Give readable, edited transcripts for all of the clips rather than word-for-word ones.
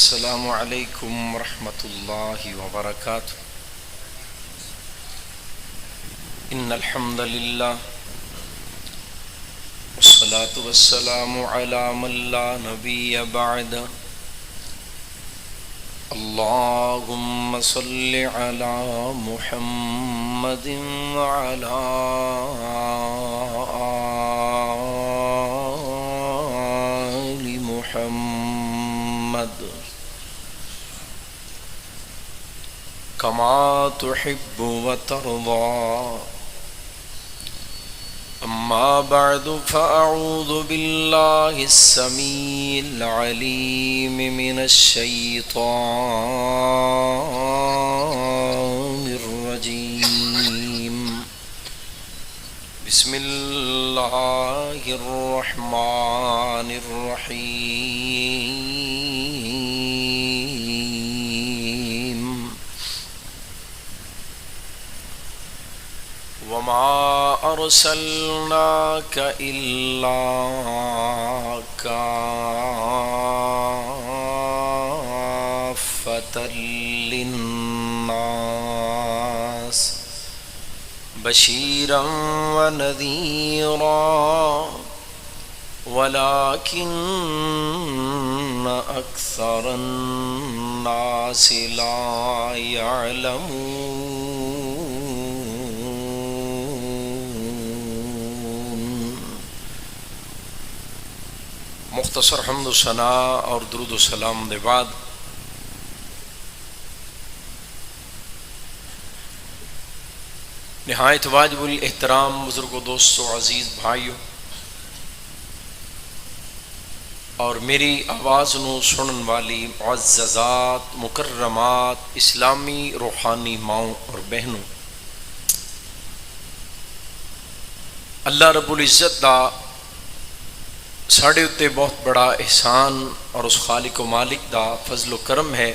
السلام علیکم ورحمۃ اللہ وبرکاتہ۔ ان الحمد للہ والصلاة والسلام علی من لا نبی بعد۔ اللہم صل علی محمد وعلی آل محمد کما تحب وترضى۔ اما بعد فاعوذ باللہ السمیع العلیم من الشیطان الرجیم۔ بسم اللہ الرحمن الرحیم۔ وما أرسلناك إلا كافة للناس بشيرا ونذيرا ولكن أكثر الناس لا يعلمون۔ مختصر حمد و ثناء اور درود و سلام دے بعد نہایت واجب الاحترام بزرگوں، دوستوں، عزیز بھائیوں، اور میری آواز نو سنن والی معززات، مکرمات، اسلامی روحانی ماؤں اور بہنوں، اللہ رب العزت دا ساڑے اتے بہت بڑا احسان اور اس خالق و مالک دا فضل و کرم ہے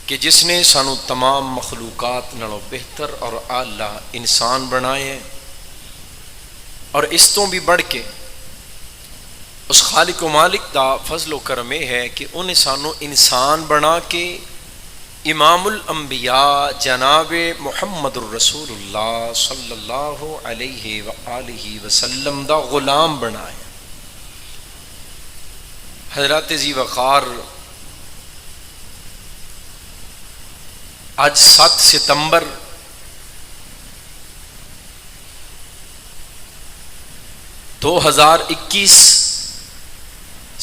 کہ جس نے سانو تمام مخلوقات نالوں بہتر اور اعلیٰ انسان بنائے ہیں، اور اس تو بھی بڑھ کے اس خالق و مالک دا فضل و کرم ہے کہ انہیں سانو انسان بنا کے امام الانبیاء جناب محمد الرسول اللہ صلی اللہ علیہ وآلہ وسلم دا غلام بنائے۔ حضرات ذی وقار، آج 7 ستمبر (2021)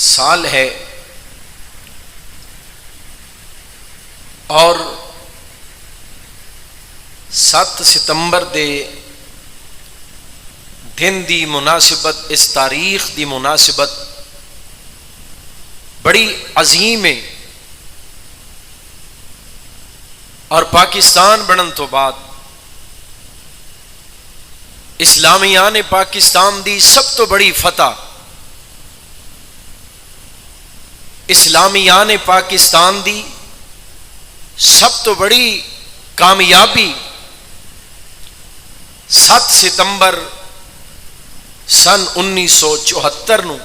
سال ہے، اور 7 ستمبر دے دن دی مناسبت، اس تاریخ دی مناسبت بڑی عظیم ہے، اور پاکستان بنن تو بعد اسلامیان پاکستان دی سب تو بڑی فتح، اسلامیان پاکستان دی سب تو بڑی کامیابی 7 ستمبر سن 1974 نو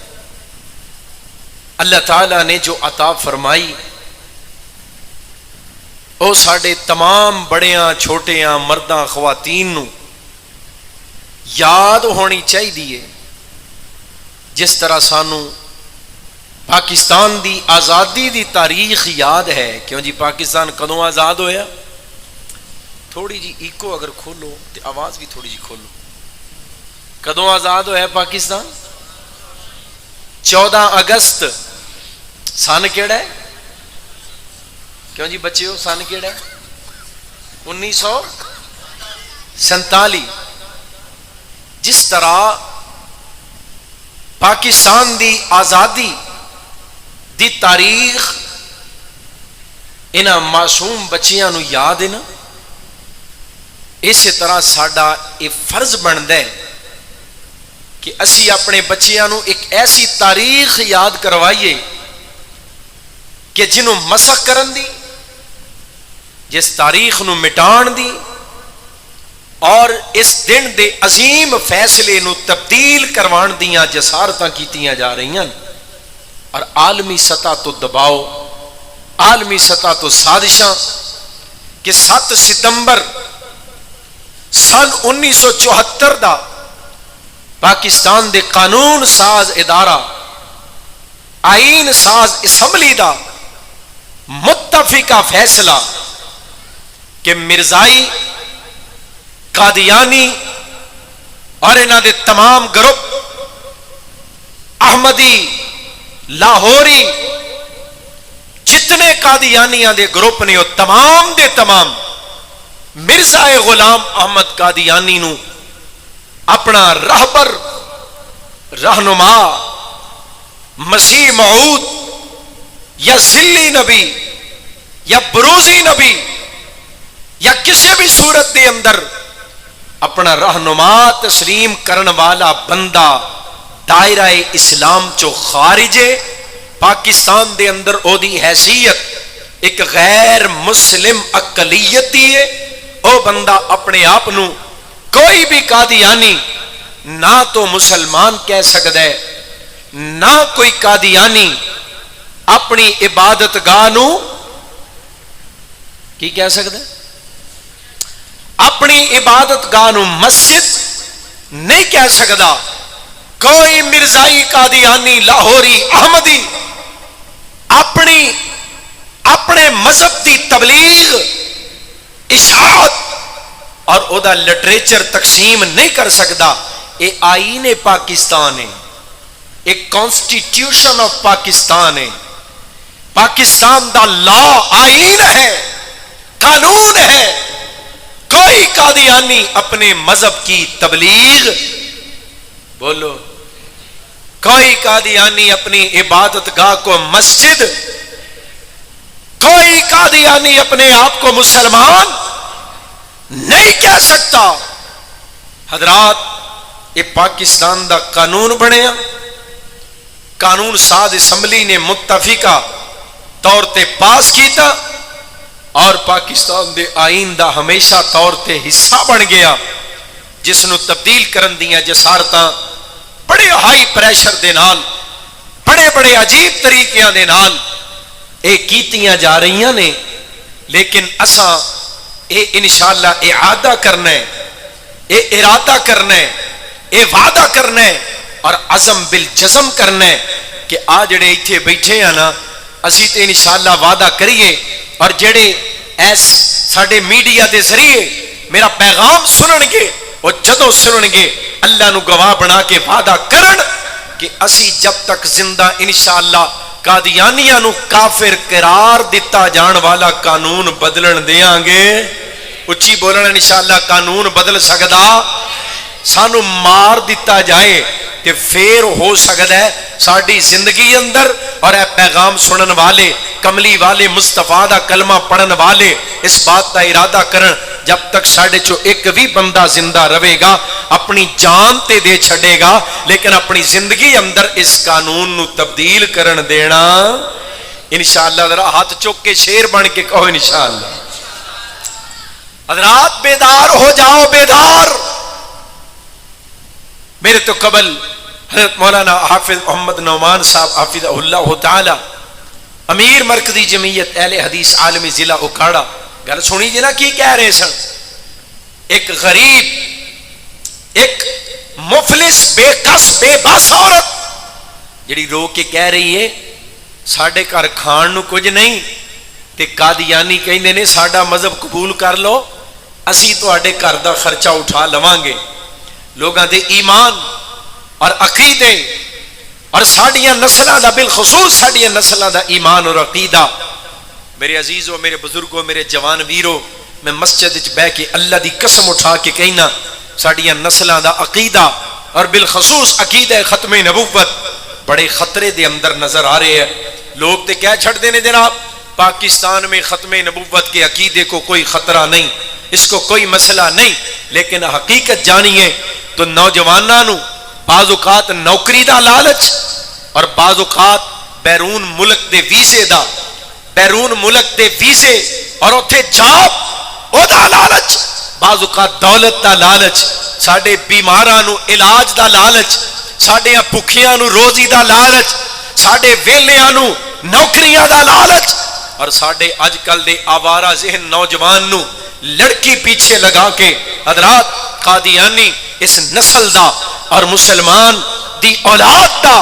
اللہ تعالیٰ نے جو عطا فرمائی، او ساڑے تمام بڑیاں چھوٹیاں مرداں خواتین نو یاد ہونی چاہیے، جس طرح سانو پاکستان دی آزادی دی تاریخ یاد ہے۔ کیوں جی پاکستان کدوں آزاد ہویا؟ تھوڑی جی ایکو اگر کھولو تو آواز بھی تھوڑی جی کھولو۔ کدوں آزاد ہویا پاکستان؟ 14 اگست۔ سن کیڑا ہے؟ کیوں جی بچیو سن کیڑا ہے؟ 1947۔ جس طرح پاکستان دی آزادی دی تاریخ انہاں معصوم بچیاں نو یاد ہے نا، اسی طرح ساڈا یہ فرض بنتا ہے کہ اسی اپنے بچیاں نو ایک ایسی تاریخ یاد کروائیے کہ جنوں مسخ کرن دی، جس تاریخ نو مٹان دی، اور اس دن دے عظیم فیصلے نو تبدیل کروان دیاں جسارتاں کیتیاں جا رہی ہیں۔ اور عالمی سطح تو دباؤ، عالمی سطح تو سازشاں کہ 7 ستمبر سن 1974 دا پاکستان دے قانون ساز ادارہ، آئین ساز اسمبلی دا متفقہ فیصلہ کہ مرزائی، قادیانی اور انہاں دے تمام گروپ، احمدی، لاہوری، جتنے قادیانیاں دے گروپ نے وہ تمام دے تمام مرزا غلام احمد قادیانی نو اپنا راہبر، رہنما، مسیح موعود یا ذلی نبی یا بروزی نبی یا کسی بھی صورت دے اندر اپنا رہنما تسلیم کرن والا بندہ دائرہ اسلام چو خارجے پاکستان دے اندر او دی حیثیت ایک غیر مسلم اقلیتی ہے، او بندہ اپنے آپ نو کوئی بھی قادیانی نہ تو مسلمان کہہ سکتا ہے، نہ کوئی قادیانی اپنی عبادت گاہ نو کی کہہ سکتا ہے، اپنی عبادت گاہ نو مسجد نہیں کہہ سکتا۔ کوئی مرزائی، قادیانی، لاہوری، احمدی اپنے مذہب دی تبلیغ، اشاعت اور او دا لٹریچر تقسیم نہیں کر سکتا۔ اے آئین پاکستان ہے، ایک کانسٹیٹیوشن آف پاکستان ہے، پاکستان دا لا آئین ہے، قانون ہے۔ کوئی قادیانی اپنے مذہب کی تبلیغ، بولو، کوئی قادیانی اپنی عبادت گاہ کو مسجد، کوئی قادیانی اپنے آپ کو مسلمان نہیں کہہ سکتا۔ حضرات، یہ پاکستان دا قانون بنیا، قانون ساز اسمبلی نے متفقہ طور تے پاس کیتا اور پاکستان دے آئین دا ہمیشہ طور تے حصہ بن گیا، جس نو تبدیل کرن دیاں جسارتاں بڑے ہائی پریشر دے نال، بڑے بڑے عجیب طریقیاں دے نال اے کیتیاں جا رہیاں نے، لیکن اساں اے انشاءاللہ اعادہ کرنا ہے، اے ارادہ کرنا ہے، اے وعدہ کرنا ہے اور عزم بالجزم کرنا ہے کہ آ جڑے ایتھے بیٹھے ہیں نا، اسی تے انشاءاللہ وعدہ کریے، اور جڑے ایس ساڈے میڈیا دے ذریعے میرا پیغام سنن گے، وہ جدوں سنن گے اللہ نو گواہ بنا کے وعدہ کرن کہ اسی جب تک زندہ انشاءاللہ قادیانیاں نو کافر قرار دیتا جان والا قانون بدلن دیاں گے۔ اچھی بولن انشاءاللہ قانون بدل سکدا، سانو مار دیتا جائے کہ پھر ہو سکتا ہے ساڈی زندگی اندر، اور اے پیغام سنن والے، کملی والے، مصطفیٰ دا کلمہ پڑھن والے اس بات دا ارادہ کرن، جب تک ساڈے چو ایک بھی بندہ زندہ رہے گا اپنی جان تے دے چھڑے گا، لیکن اپنی زندگی اندر اس قانون نو تبدیل کرن دینا انشاءاللہ۔ ذرا ہاتھ چوک کے شیر بن کے کہو انشاءاللہ۔ حضرات بیدار ہو جاؤ، بیدار۔ میرے تو قبل حضرت مولانا حافظ محمد نعمان صاحب حافظ اللہ تعالی، امیر مرکزی جمعیت اہل حدیث عالمی ضلع اکھاڑا، گل سنی جی نا کی کہہ رہے سن؟ ایک غریب، ایک مفلس، بے کس، بے بس عورت جڑی رو کے کہہ رہی ہے ساڈے گھر کھان نو کچھ نہیں، تے قادیانی کہندے نے ساڈا مذہب قبول کر لو، اسی تواڈے گھر دا خرچہ اٹھا لواں گے۔ لوگاں دے ایمان اور عقیدے اور ساڈیاں نسلاں دا، بالخصوص ساڈیاں نسلاں دا ایمان اور عقیدہ، میرے عزیزو، میرے بزرگوں، میرے جوان ویرو، میں مسجد وچ بیٹھ کے اللہ دی قسم اٹھا کے کہنا ساڈیاں نسلاں دا عقیدہ اور بالخصوص عقیدہ ختم نبوت بڑے خطرے دے اندر نظر آ رہے ہیں۔ لوگ تے کہہ چھڑ دینے جناب پاکستان میں ختم نبوت کے عقیدے کو کوئی خطرہ نہیں، اس کو کوئی مسئلہ نہیں، لیکن حقیقت جانیے تو نوجواناں نو بعض اوقات نوکری دا لالچ اور بعض اوقات بیرون ملک دے ویزے دا، بیرون ملک دے ویزے اور اتھے جاب او دا لالچ، بعض اوقات دولت دا لالچ، ساڈے بیماراں نو علاج دا لالچ، ساڈے بھکھیاں نو روزی دا لالچ، ساڈے ویلیاں نو نوکریاں دا لالچ اور ساڈے اج کل دے آوارہ ذہن نوجوان نو لڑکی پیچھے لگا کے حضرات قادیانی اس نسل دا اور مسلمان دی اولاد دا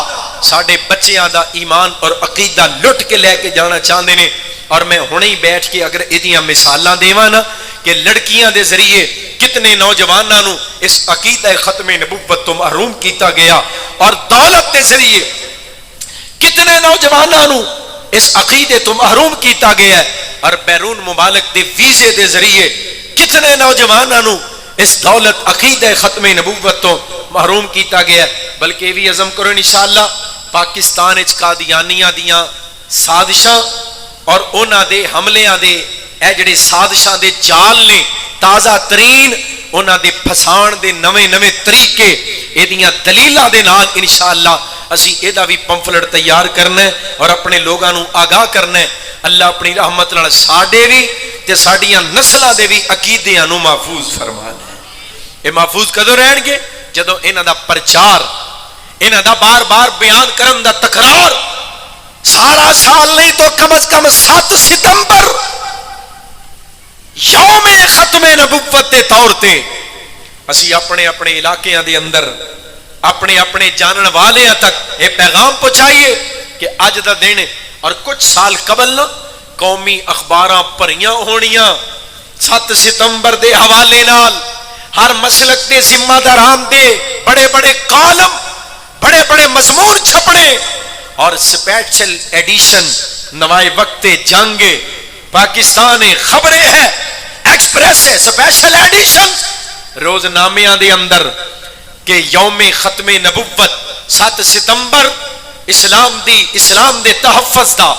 ساڈے بچیاں دا ایمان اور عقیدہ لٹ کے لے کے جانا چاہتے ہیں. اور میں ہنے ہی بیٹھ کے اگر ادیاں مثالاں دیواں نا کہ لڑکیاں دے ذریعے کتنے نوجواناں نو اس عقیدہ ختم نبوت تو محروم کیتا گیا اور دولت دے ذریعے کتنے نوجواناں نو اس عقیدے تو محروم کیتا گیا ہے اور بیرون ممالک دے ویزے دے ذریعے کتنے نوجواناں نو اس دولت عقیدہ ختم نبوت تو محروم کیتا گیا ہے. بلکہ بھی عزم کرو انشاءاللہ پاکستان اچ قادیانیاں دیاں سازشاں اور انہاں دے حملیاں دے اے جڑے سازشاں دے جال نے تازہ ترین انہاں دے پھسان دے نویں نویں طریقے ایدیاں دلیلاں دے نال انشاءاللہ اسی ایدا بھی پمفلٹ تیار کرنا ہے اور اپنے لوگاں نو آگاہ کرنا ہے. اللہ اپنی رحمت نال ساڈے بھی تے ساڈیاں نسلاں دے بھی عقیدیاں نو محفوظ فرمانا ہے. یہ محفوظ کدوں رہن گے جدوں انہاں دا پرچار انہاں دا بار بار بیان کرن دا تکرار سارا سال نہیں تو کم از کم 7 ستمبر یوم ختم نبوت دے طور تے اسی اپنے اپنے علاقیاں دے اندر اپنے اپنے جانن والیاں تک یہ پیغام پہنچائیے کہ اج دا دن اور کچھ سال قبل نہ قومی اخباراں پریاں ہونیاں 7 ستمبر دے حوالے نال ہر مسلک دے ذمہ داران دے بڑے بڑے کالم بڑے بڑے مضمون چھپنے اور سپیشل ایڈیشن نوائے وقت جنگ پاکستان خبریں ہے ایکسپریس ہے سپیشل ایڈیشن روزنامے دے اندر کہ یوم ختم نبوت 7 ستمبر اسلام دے تحفظ دا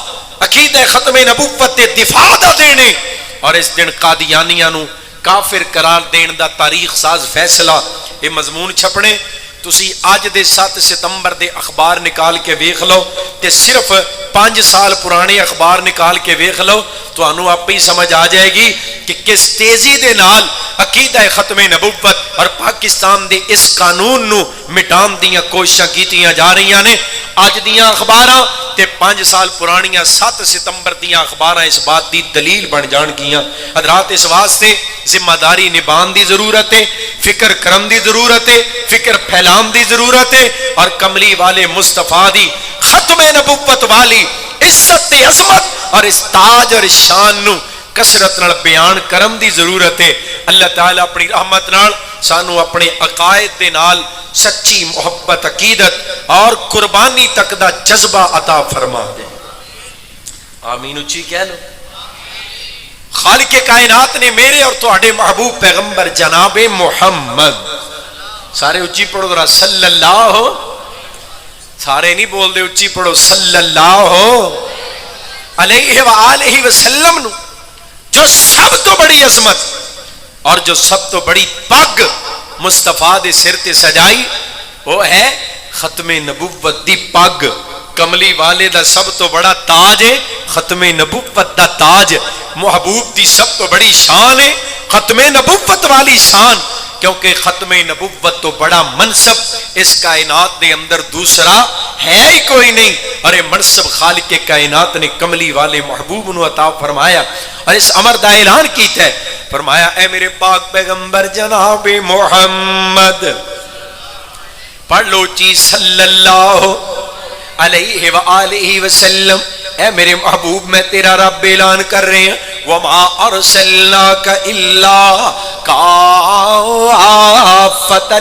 عقیدہ ختم نبوت دے دفاع دا دینے اور اس دن قادیانیاں نو کافر قرار دین دا تاریخ ساز فیصلہ یہ مضمون چھپنے. تسی آج دے 7 ستمبر دے اخبار نکال کے ویکھ لو تے صرف 5 سال پرانے اخبار نکال کے ویکھ لو تو انو آپ ہی سمجھ آ جائے گی کہ کس تیزی دے نال عقیدہ ختم نبوت اور پاکستان دے اس قانون نو مٹان دیاں کوششاں کیتیاں جا رہیاں نے. آج دیاں اخباراں تے 5 سال پرانیاں 7 ستمبر دیاں اخباراں اس بات دی دلیل بن جان گیاں. حضرات اس واسطے ذمہ داری نبھان دی ضرورت ہے, فکر کرم دی ضرورت ہے, فکر پھیلان دی ضرورت ہے اور کملی والے مصطفیٰ دی ختم نبوت والی عزت تے عظمت اور اس تاج اور شان نو کثرت نال بیان کرم دی ضرورت ہے. اللہ تعالیٰ اپنی رحمت نال سانو اپنے عقائد دے نال سچی محبت عقیدت اور قربانی تک دا جذبہ عطا فرما دے. آمین اچھی کہہ لو. خالق کائنات نے میرے اور تواڈے محبوب پیغمبر جناب محمد سارے اچھی پڑھو ذرا صلی اللہ سارے نہیں بول دے اچھی پڑھو صلی اللہ علیہ وآلہ وسلم نو جو سب تو بڑی عظمت اور جو سب تو بڑی پگ مصطفیٰ دے سر تے سجائی وہ ہے ختم نبوت دی پگ. کملی والے دا سب تو بڑا تاج ہے ختم نبوت دا تاج. محبوب دی سب تو بڑی شان ہے ختم نبوت والی شان, کیونکہ ختم نبوت تو بڑا منصب اس کائنات دے اندر دوسرا ہے ہی کوئی نہیں. اور یہ منصب خالق کائنات نے کملی والے محبوب نو عطا فرمایا اور اس امر دا اعلان کیتا ہے. فرمایا اے میرے پاک پیغمبر جناب محمد پڑھ لو چی صلی اللہ علیہ وآلہ وسلم. اے میرے محبوب میں تیرا رب اعلان کر رہے ہیں وما ارسلناک الا کافۃ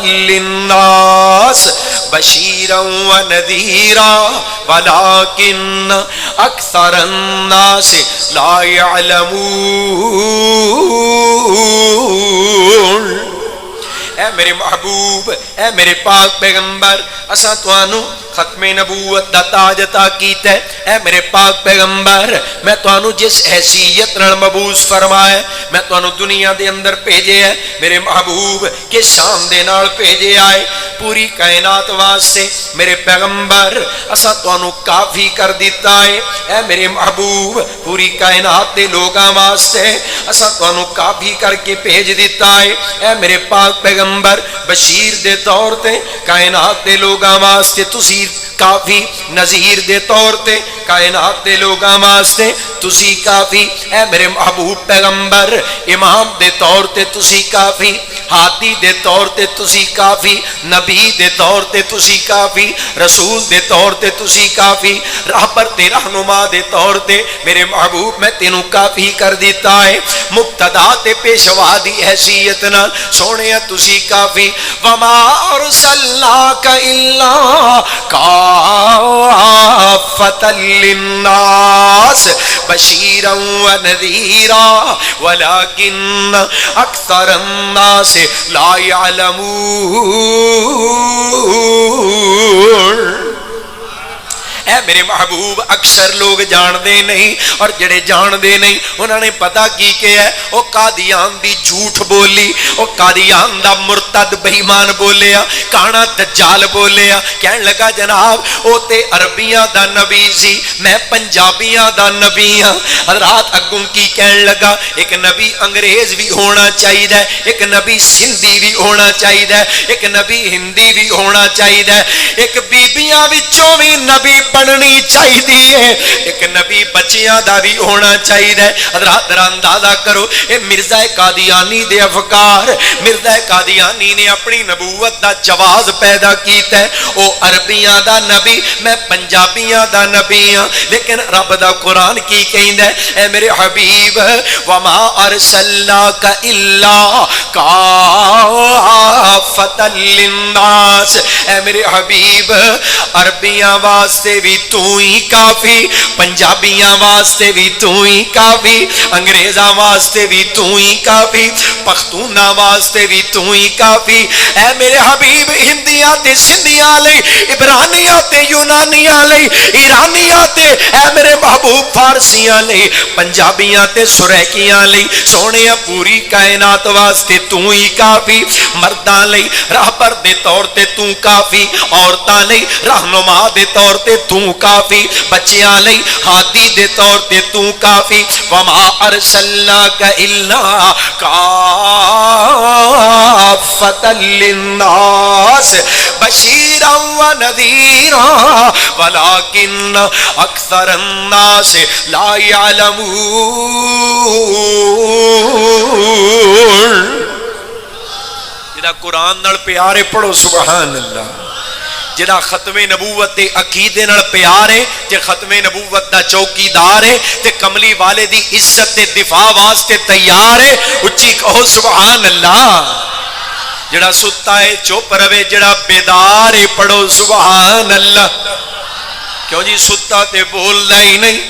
للناس بشیرا ونذیرا ولکن اکثر الناس لا یعلمون. اے میرے محبوب اے میرے پاک پیغمبر اساں توانوں ختم نبوت دا تاج عطا کیتا ہے. اے میرے پاک پیغمبر میں توانوں جس حیثیت نال مبعوث فرمایا میں توانوں دنیا دے اندر بھیجے ہے میرے محبوب کے شان دے نال بھیجے آئے پوری کائنات واسطے. میرے پیغمبر اساں توانوں کافی کر دیتا ہے. اے میرے محبوب پوری کائنات دے لوگاں واسطے اساں توانوں کافی کر کے بھیج دیتا ہے. اے میرے پاک پیغمبر بشیر دے طور تے کائنات دے لوگاں واسطے تسی کافی نذیر دے طور تے کائنات دے لوگاں واسطے تسی کافی اے میرے محبوب پیغمبر امام دے طور تے تسی کافی ہادی دے طور تے تسی کافی نبی دے طور تے تسی کافی رسول دے طور تے تسی کافی راہبر تے رہنما دے طور تے میرے محبوب میں تینوں کافی کر دیتا ہے مقتدا تے پیشوا دی حیثیت نال سونے تسی کافی وما ارسلناک الا کافۃ للناس بشیرا ونذیرا ولکن اکثر الناس لا يعلمون اے میرے محبوب اکثر لوگ جان دے نہیں اور جڑے جان دے نہیں انہوں نے پتا کی کہ ہے وہ قادیان دی جھوٹ بولی وہ قادیان دا مرتد بےمان بولیا کانا دجال بولیا کہنے لگا جناب وہ تے عربیاں دا نبی سی میں پنجابیاں دا نبی ہاں حضرات اگوں کی کہنے لگا ایک نبی انگریز بھی ہونا چاہیے ایک نبی سندھی بھی ہونا چاہیے ایک نبی ہندی بھی ہونا چاہیے ایک بیبیاں وچوں بھی نبی بننی چاہیے ایک نبی بچیاں دا بھی ہونا چاہیے حضرات ذرا اندازہ کرو اے مرزا قادیانی دے افکار مرزا قادیانی نے اپنی نبوت دا جواز پیدا کیتا ہے او عربیاں دا نبی میں پنجابیاں دا نبی ہاں لیکن رب دا قرآن کی کہندا ہے اے میرے حبیب وما ارسلناک الا کافۃ للناس اے میرے حبیب عربیاں واسطے بھی تو ہی کافی پنجابیاں واسطے بھی تو ہی کافی انگریزاں واسطے بھی تو ہی کافی پختوناں واسطے بھی تو ہی کافی اے میرے حبیب ہندیاں تے سندھیاں لئی عبرانیاں تے یونانیاں لئی ایرانیاں تے اے میرے محبوب فارسیاں لئی پنجابیاں تے سریکیاں لئی سونے پوری کائنات واسطے تو ہی کافی مرداں لئی راہبر دے طور تے تو کافی عورتاں لئی رہنما دے طور تے تو کافی بچیاں لئی ہادی دے طور تے تو کافی وما ارسلناک الا کافۃ للناس بشیرا ونذیرا ولکن اکثر الناس لا يعلمون جدا قرآن نال پیارے پڑھو سبحان اللہ جڑا ختم نبوت تے عقیدے نال پیار ہے تے ختم نبوت دا چوکیدار ہے تے کملی والے دی عزت تے دفاع واسطے تیار ہے اچھی کہو سبحان اللہ جڑا ستا ہے چپ رہے جڑا بیدار ہے پڑھو سبحان اللہ کیوں جی ستا تے بولدا ہی نہیں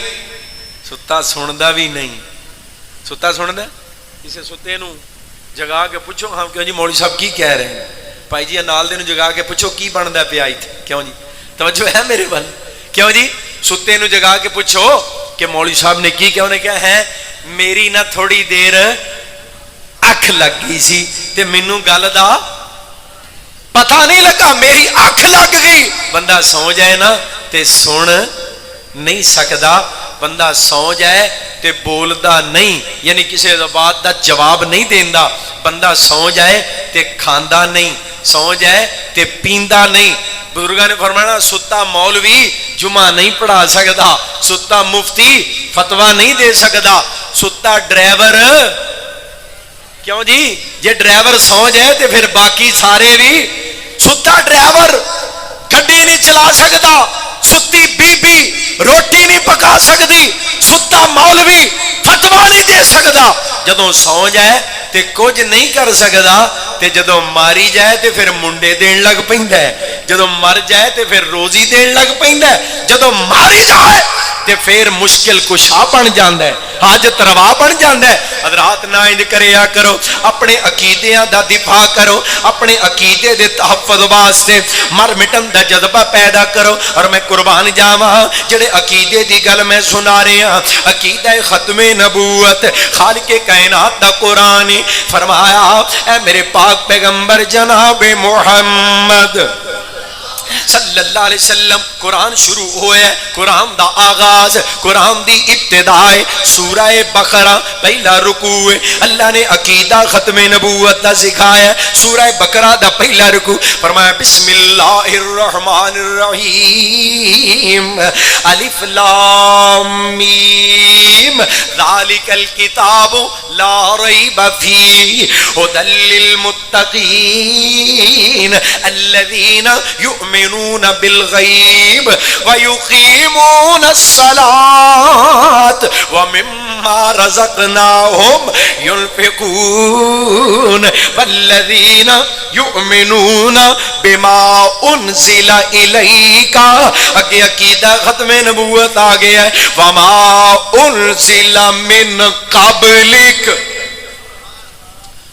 ستا سندا بھی نہیں ستا سندا اسے ستے نو جگا کے پوچھو ہم کیوں جی مولوی صاحب کی کہہ رہے ہیں بھائی جی نال دے نو جگا کے پوچھو کی بندا پیا ایتھے کیوں جی توجہ ہے میرے بل کیوں جی ستے نو جگا کے پوچھو کہ مولوی صاحب نے کی کیوں نے کہا ہے میری نہ تھوڑی دیر اکھ لگ گئی سی تے مینوں گل دا پتہ نہیں لگا میری اکھ لگ گئی بندہ سو جائے نا تے سن نہیں سکدا بندہ سو جائے تے بولدا نہیں یعنی کسی بات دا جواب نہیں دیندا بندہ سو جائے تے کھاندا نہیں سو جائے تے پیندا نہیں بزرگاں نے فرمایا ستا مولوی جمعہ نہیں پڑھا سکدا ستا مفتی فتویٰ نہیں دے سکدا ستا ڈرائیور کیوں جی جے ڈرائیور سو جائے تے پھر باقی سارے بھی ستا ڈرائیور گڈی نہیں چلا سکدا ستی بی بی روٹی نہیں پکا سکتی ستا مولوی فتویٰ نہیں دے سکدا جدوں سو جائے تے کچھ نہیں کر سکدا تے جدوں ماری جائے تے پھر منڈے دین لگ پیندا ہے جدوں مر جائے تے پھر روزی دین لگ پیندا ہے جدوں ماری جائے تے پھر مشکل کشا بن جاندا ہے حاجت روا بن جاندا ہے حضرات نہ انج کریا کرو اپنے عقیدیاں دا دفاع کرو اپنے عقیدے دے تحفظ واسطے مر مٹن دا جذبہ پیدا کرو اور میں قربان جاواں جڑے عقیدے دی گل میں سنا رہا عقیدہ ختم نبوت خالق کائنات دا قرآن فرمایا اے میرے پاک پیغمبر جناب محمد صلی اللہ علیہ وسلم قرآن شروع ہوئے، قرآن دا آغاز، قرآن دی ابتدا ہے سورہ بقرہ پہلا رکوع ہے۔ اللہ نے عقیدہ ختم نبوت دا سکھایا، سورہ بقرہ دا پہلا رکوع فرمایا بسم اللہ الرحمن الرحیم الف لام میم ذالک الکتاب لا ریب فیہ ھدی للمتقین الذین یؤمنون بالغیب ویقیمون الصلاة ومما رزقناہم ينفقون والذین یؤمنون بما انزل الیک، اگے عقیدہ ختم نبوت آ گیا ہے، وما انزل من قبلک۔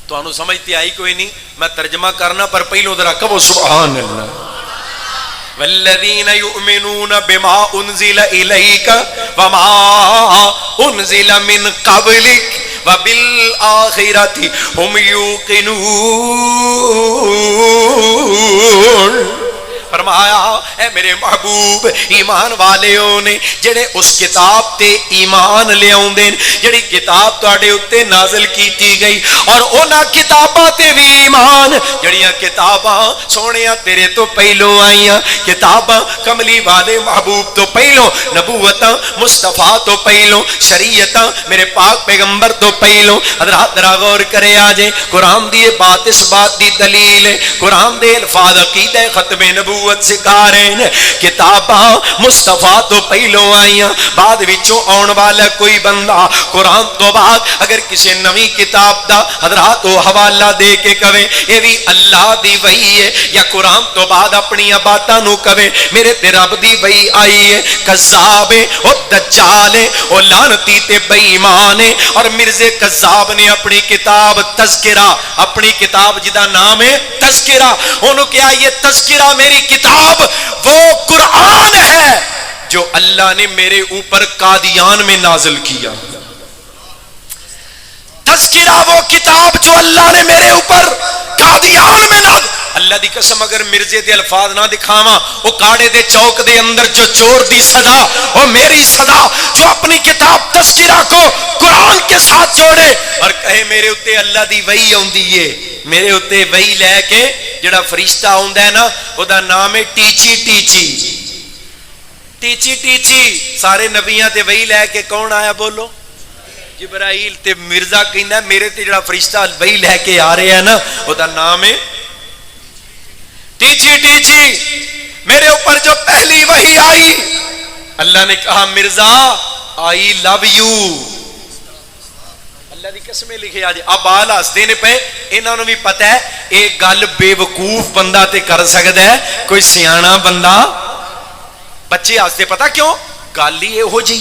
تو انہوں سمجھتی آئی کوئی نہیں، میں ترجمہ کرنا پر پہلو ذرا کہو سبحان اللہ۔ والذین یؤمنون بما انزل الیک وما انزل من قبلک وبالآخرۃ هم یوقنون۔ فرمایا اے میرے محبوب ایمان والےوں نے جڑے اس کتاب تے ایمان لے آوندے، جڑی کتاب تواڈے اوتے نازل کیتی گئی، اور انہاں کتاباں تے بھی ایمان جڑیاں کتاباں سونیاں تیرے تو پہلو آئیاں، کتاباں کملی والے محبوب تو پہلو، نبوتاں مصطفیٰ تو پہلو، شریعتاں میرے پاک پیغمبر تو پہلو۔ حضرات ذرا غور کرے آجے، قرآن دی بات اس بات دی دلیل ہے، قرآن دے الفاظ عقیدہ ختم نبوت سکھا رہے ہیں، کتاباں مصطفیٰ تو پہلو آئیاں، بعد وچوں آن والا کوئی بندہ قرآن تو بعد اگر کسی نوی کتاب دا حضرات وہ حوالہ دے کے کہے یہ بھی اللہ دی وحی ہے، یا قرآن تو بعد اپنی باتاں نو کہے میرے تے رب دی وحی آئی ہے، کذاب ہے، وہ دجال ہے، وہ لعنتی تے بے ایمان ہے۔ اور مرزے کذاب نے اپنی کتاب تذکرہ، اپنی کتاب جدا نام ہے تذکرہ، انہوں کیا یہ تذکرہ میری کتاب وہ قرآن ہے جو اللہ نے میرے اوپر قادیان میں نازل کیا۔ تذکرہ وہ کتاب جو اللہ نے میرے اوپر قادیان میں نازل۔ اللہ دی قسم اگر مرزے دے الفاظ نہ دکھاواں، وہ کاڑے دے چوک دے اندر جو چور دی صدا، وہ میری صدا، جو اپنی کتاب تذکرہ کو قرآن کے ساتھ جوڑے اور کہے میرے اتے اللہ دی وحی آندی ہے، میرے اتے وحی لے کے جڑا فرشتہ ہوندا ہے نا او دا نام ہے ٹیچی ٹیچی ٹیچی ٹیچی۔ سارے نبیاں تے وحی لے کے کون آیا بولو؟ جبرائیل۔ تے مرزا کہندا میرے تے جڑا فرشتہ وحی لے کے آ رہے ہیں نا او دا نام ہے ٹیچی ٹیچی۔ میرے اوپر جو پہلی وحی آئی اللہ نے کہا مرزا آئی لو یو، اللہ دی قسمیں لکھے آج۔ اب آل ہستے نے پہ انہوں نے بھی پتہ ہے ایک گل بے وقوف بندہ تے کر سکتا ہے، کوئی سیانا بندہ بچے ہستے پتہ کیوں گل ہی ہو جی،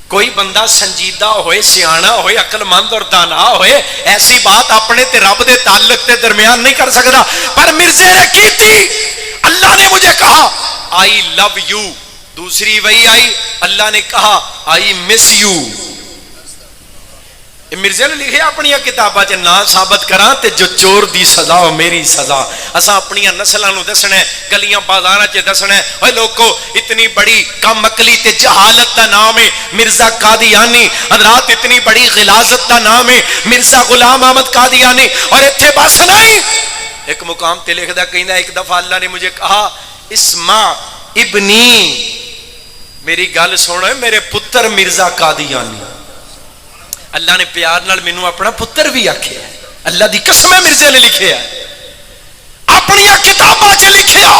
کوئی بندہ سنجیدہ ہوئے سیانا ہوئے عقل مند اور دانا ہوئے ایسی بات اپنے تے رب دے تعلق تے درمیان نہیں کر سکتا، پر مرزے نے کی تھی۔ اللہ نے مجھے کہا آئی لو یو، دوسری وہی آئی اللہ نے کہا آئی مس یو۔ مرزے نے لکھے اپنی کتاباں چ نہ ثابت کراں تے جو چور دی سزا او میری سزا۔ اساں اپنی نسلاں نو دسنا ہے، گلیاں بازاراں چ دسنا ہے، اوے لوکو اتنی بڑی کم عقلی تے جہالت دا نام ہے مرزا قادیانی، حضرات اتنی بڑی غلاظت دا نام ہے مرزا غلام احمد قادیانی۔ اور ایتھے بس نہیں، ایک مقام تے لکھدا کہندا ایک دفعہ اللہ نے مجھے کہا اسمع ابنی، میری گل سنو میرے پتر مرزا قادیانی۔ اللہ نے پیار نال مینوں اپنا پتر بھی آکھیا ہے، اللہ دی قسم ہے مرزے نے لکھیا ہے اپنی کتاباں چ لکھیا،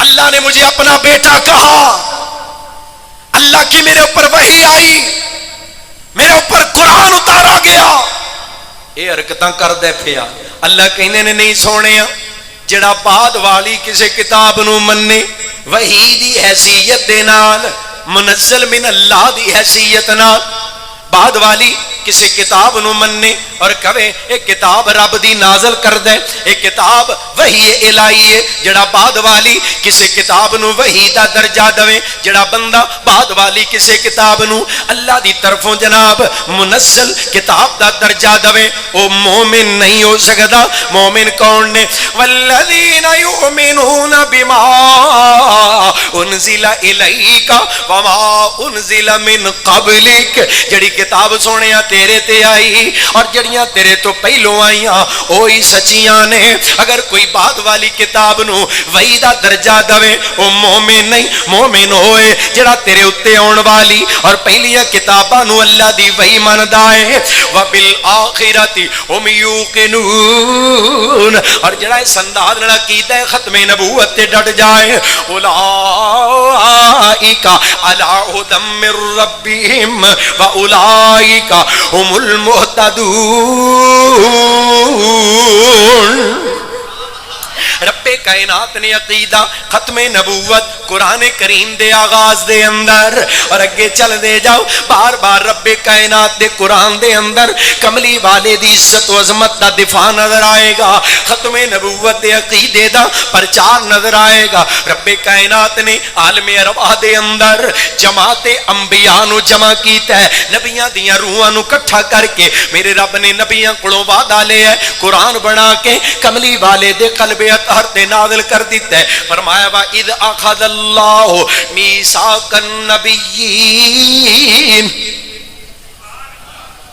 اللہ نے مجھے اپنا بیٹا کہا، اللہ کی میرے اوپر وحی آئی، میرے اوپر قرآن اتارا گیا، یہ حرکتاں کر دے پیا۔ اللہ کہنے نے نہیں سونے جڑا بعد والی کسی کتاب نو مننے وحی دی حیثیت دے نال، منزل من اللہ دی حیثیت نال، بعد والی کسی کتاب نو مننے اور کہے اے کتاب رب دی نازل کر دے، اے کتاب وحی الہی ہے، جڑا بعد والی کسی کتاب نو وحی دا درجہ دے، جڑا بندہ بعد والی کسی کتاب نو اللہ دی طرفوں جناب منزل کتاب دا درجہ دے، او مومن نہیں ہو سکتا۔ مومن کون نے؟ والذین یؤمنون بما انزل الیک وما انزل من قبلک، جڑی کتاب سونیا تیرے تے آئی اور جڑیاں تیرے تو پہلو آئیاں وہی سچیاں نے۔ اگر کوئی بعد والی کتاب نو وحی دا درجہ دے او مومن نہیں، مومن ہوئے جڑا تیرے اتے آن والی اور پہلیاں کتاباں نو اللہ دی وحی مندا ہے۔ وبالآخرۃ ہم یوقنون، اور جڑا اس انداز نال عقیدہ ختم نبوت تے ڈٹ جائے، اولئک علی ھدی من ربہم واولئک هم المہتدون۔ رب کائنات نے عقیدہ ختم نبوت قرآن کریم دے آغاز دے اندر اور اگے چل دے جاؤ، بار بار رب کائنات دے قرآن دے اندر کملی والے دی عزت و عظمت دا دفاع نظر آئے گا، ختم نبوت دے عقیدے دا پرچار نظر آئے گا۔ رب کائنات نے عالم ارواح دے اندر جماعت انبیاء نو جمع کیتا ہے، نبیاں دیاں روحاں نو کٹھا کر کے میرے رب نے نبیاں کولوں وعدہ لیا ہے، قرآن بنا کے کملی والے دے قلب اطہر تے نازل کر دیتا ہے۔ فرمایا وَإِذْ أَخَذَ اللَّهُ مِيثَاقَ النَّبِيِّينَ۔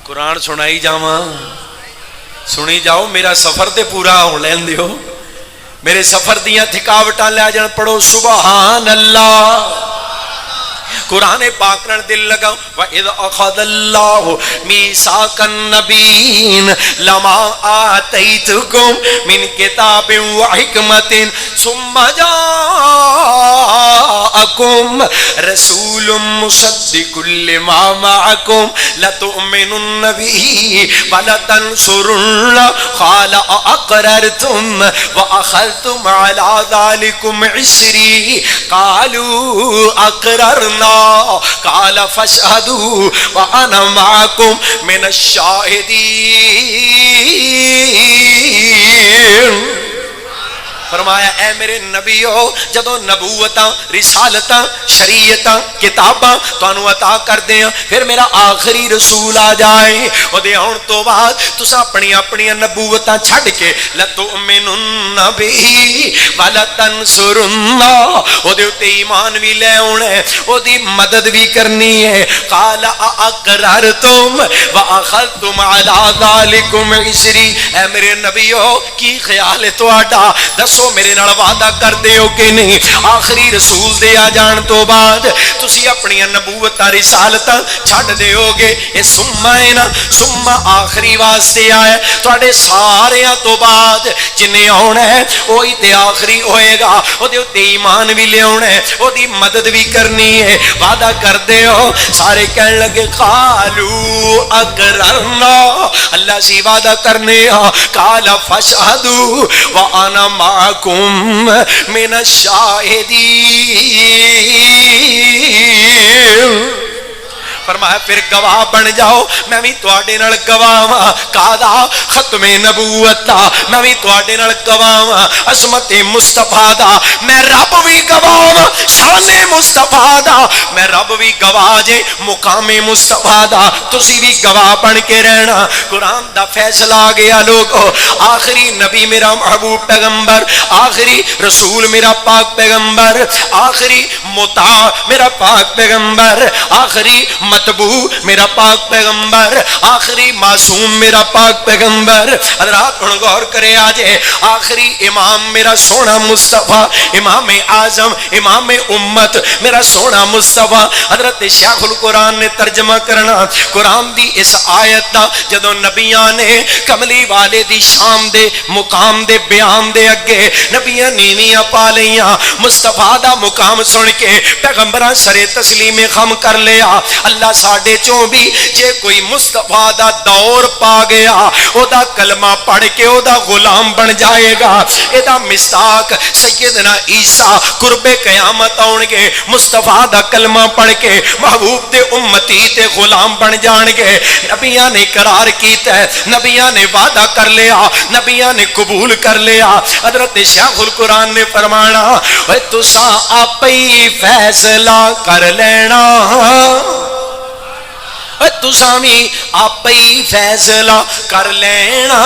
قرآن سنائی جاواں، سنی جاؤ، میرا سفر تے پورا ہو لین دیو، میرے سفر دیاں تھکاوٹاں لے جان، پڑھو سبحان اللہ۔ قرآن پاک نال دل لگاؤ، وَإِذْ أَخَذَ اللَّهُ مِيثَاقَ النَّبِيِّينَ لَمَا آتَيْتُكُم مِّن كِتَابٍ وَحِكْمَةٍ ثُمَّ جَاءَكُمْ رَسُولٌ مُصَدِّقٌ لِّمَا مَعَكُمْ لَتُؤْمِنُنَّ بِهِ وَلَتَنصُرُنَّهُ قَالَ أَأَقْرَرْتُمْ وَأَخَذْتُمْ عَلَىٰ ذَلِكُمْ إِصْرِي قَالُوا أَقْرَرْنَا قال فاشهدوا وانا معكم من الشاهدين۔ فرمایا اے میرے نبیو، جدو نبوتاں، رسالتاں، شریعتاں، کتاباں تانوں عطا کر دیاں، پھر میرا آخری رسول آ جائے، او دے آن تو بعد تساں اپنی اپنی نبوتاں چھڈ کے لتؤمنن بہ ولتنصرن، او دے تے ایمان بھی لے آنا ہے، او دی مدد بھی کرنی ہے۔ قال اقررتم واخذتم علی ذلکم اسری، اے میرے نبیو کی خیال ہے تہاڈا؟ دسو میرے نال وعدہ کر دیو کہ نہیں آخری رسول دے آ جان تو بعد تسی اپنی نبوتاں رسالتاں چھڈ دیو گے؟ اے ثم ہے نا، ثم آخری واسطے آیا، تواڈے ساریاں تو بعد جنے آنا ہے وہی تے آخری ہوئے گا، او دے تے ایمان بھی لے آنا ہے، او دی مدد بھی کرنی ہے، وعدہ کر دیو۔ سارے کہنے لگے قالوا اقررنا، اللہ سی وعدہ کرنے ہاں، قال فاشهدوا وانا معكم من الشاهدين۔ فرمایا پھر گواہ بن جاؤ، میں بھی تواڈے نال گواہ ہاں، کادا ختم نبوت دا، میں بھی تواڈے نال گواہ ہاں، عظمت مصطفیٰ دا، میں رب بھی گواہ ہاں، شان مصطفیٰ دا، میں رب بھی گواہ جے مقام مصطفیٰ دا، تسی بھی گواہ بن کے رہنا۔ قرآن دا فیصلہ آ گیا لوگو، آخری نبی میرا محبوب پیغمبر، آخری رسول میرا پاک پیغمبر، آخری مطاع میرا پاک پیغمبر، آخری متبوع میرا پاک پیغمبر، آخری معصوم میرا پاک پیغمبر۔ حضرات ہن غور کرے آجے، آخری امام میرا سونا مصطفیٰ، امام اعظم، امام امت میرا سونا مصطفیٰ۔ حضرت شیخ القرآن نے ترجمہ کرنا قرآن دی اس آیت دا، جدو نبیاں نے کملی والے دی شان دے مقام دے بیان دے اگے نبیاں نیویاں پا لیاں، مصطفیٰ دا مقام سن کے پیغمبراں سرے تسلیم خم کر لیا۔ اللہ اللہ ساڈے چوں بھی جے کوئی مصطفیٰ دا دور پا گیا او دا کلمہ پڑھ کے او دا غلام بن جائے گا. اے دا مصداق سیدنا عیسیٰ قرب قیامت آؤن گے مصطفیٰ دا کلمہ پڑھ کے محبوب دے امتی تے غلام بن جان گے. نبیاں نے قرار کیتا ہے, نبیاں نے وعدہ کر لیا, نبیاں نے قبول کر لیا. حضرت شیخ القرآن نے فرمانا اے تساں آپ ہی فیصلہ کر لینا, تساں بھی آپ ہی فیصلہ کر لینا.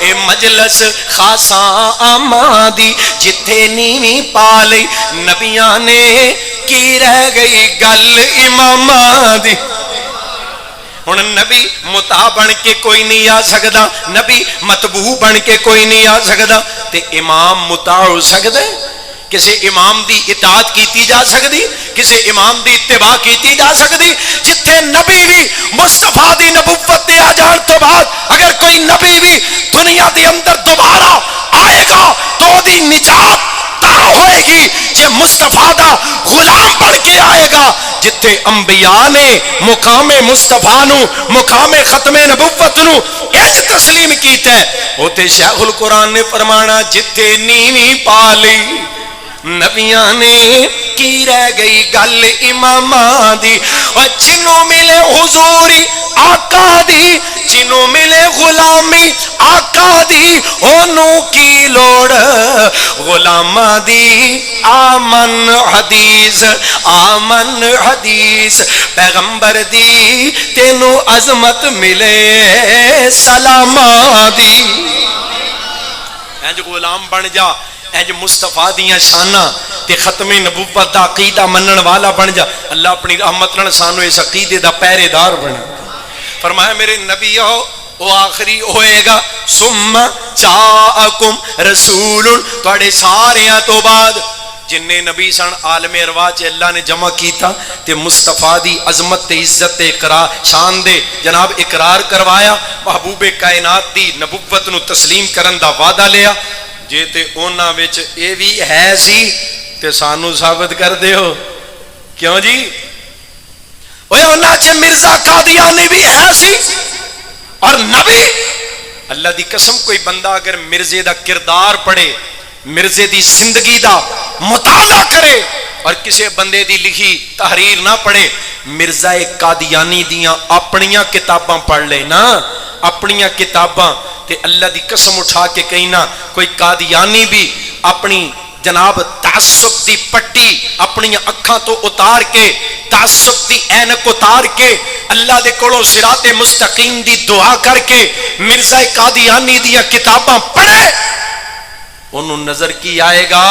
اے مجلس خاصاں آمادی جتھے نیویں پا لئی نبیاں نے کی رہ گئی گل اماماں دی. ہن نبی مطاع بن کے کوئی نہیں آ سکدا, نبی متبوع بن کے کوئی نہیں آ سکدا, تے امام مطاع ہو سکدا ہے؟ کسی امام دی اطاعت کیتی جا سکتی, کسی امام دی اتباع کیتی جا سکتی؟ جتھے نبی بھی مصطفیٰ دی نبوت دے آ جان تو بعد اگر کوئی نبی بھی دنیا دے اندر دوبارہ آئے گا تو دی نجات تاں ہوئے گی جے مصطفیٰ دا غلام بن کے آئے گا. جتھے انبیاء نے مقام مصطفیٰ نو مقام ختم نبوت نو اج تسلیم کیتا ہے, اوتے شیخ القرآن نے فرمانا جتھے نیویں پا لی نبیاں نے کی رہ گئی گل اماماں دی. اور جنوں ملے حضوری آقا دی, جنوں ملے غلامی آقا دی, انہوں کی لوڑ غلاماں دی. آمن حدیث آمن حدیث پیغمبر دی تینوں عظمت ملے سلاماں دی. انج غلام بن جا, انج مصطفیٰ دیاں شاناں تے ختم نبوت دا عقیدہ منن والا بن جا. اللہ اپنی رحمت نال سانو اس عقیدے دا پہرے دار بنا. فرمایا میرے نبی ہو وہ آخری ہوئے گا ثم جاءکم رسول, تواڈے ساریاں تو بعد جننے نبی سن عالم ارواح چ اللہ نے جمع کیتا تے مصطفیٰ دی عظمت تے عزت تے اقرار شان دے جناب اقرار کروایا, محبوب کائنات دی نبوت نو تسلیم کرن دا وعدہ لیا. جے تے انہاں وچ اے وی ہے سی تے سانو ثابت کر دیو. کیوں جی؟ اوے انہاں چ مرزا قادیانی بھی ہے سی اور نبی. اللہ دی قسم کوئی بندہ اگر مرزے دا کردار پڑھے, مرزے دی زندگی دا مطالعہ کرے اور کسی بندے دی لکھی تحریر نہ پڑھے, مرزا قادیانی دیاں اپنیاں کتاباں پڑھ لے نا, اپنیاں کتاباں, تے اللہ دی قسم اٹھا کے کہنا کوئی قادیانی بھی اپنی جناب تعصب دی پٹی اپنی اکھاں تو اتار کے, تعصب دی اینک اتار کے, اللہ دے کولوں صراط مستقیم دی دعا کر کے مرزا قادیانی دیاں کتاباں پڑھے, انہوں نظر کی آئے گا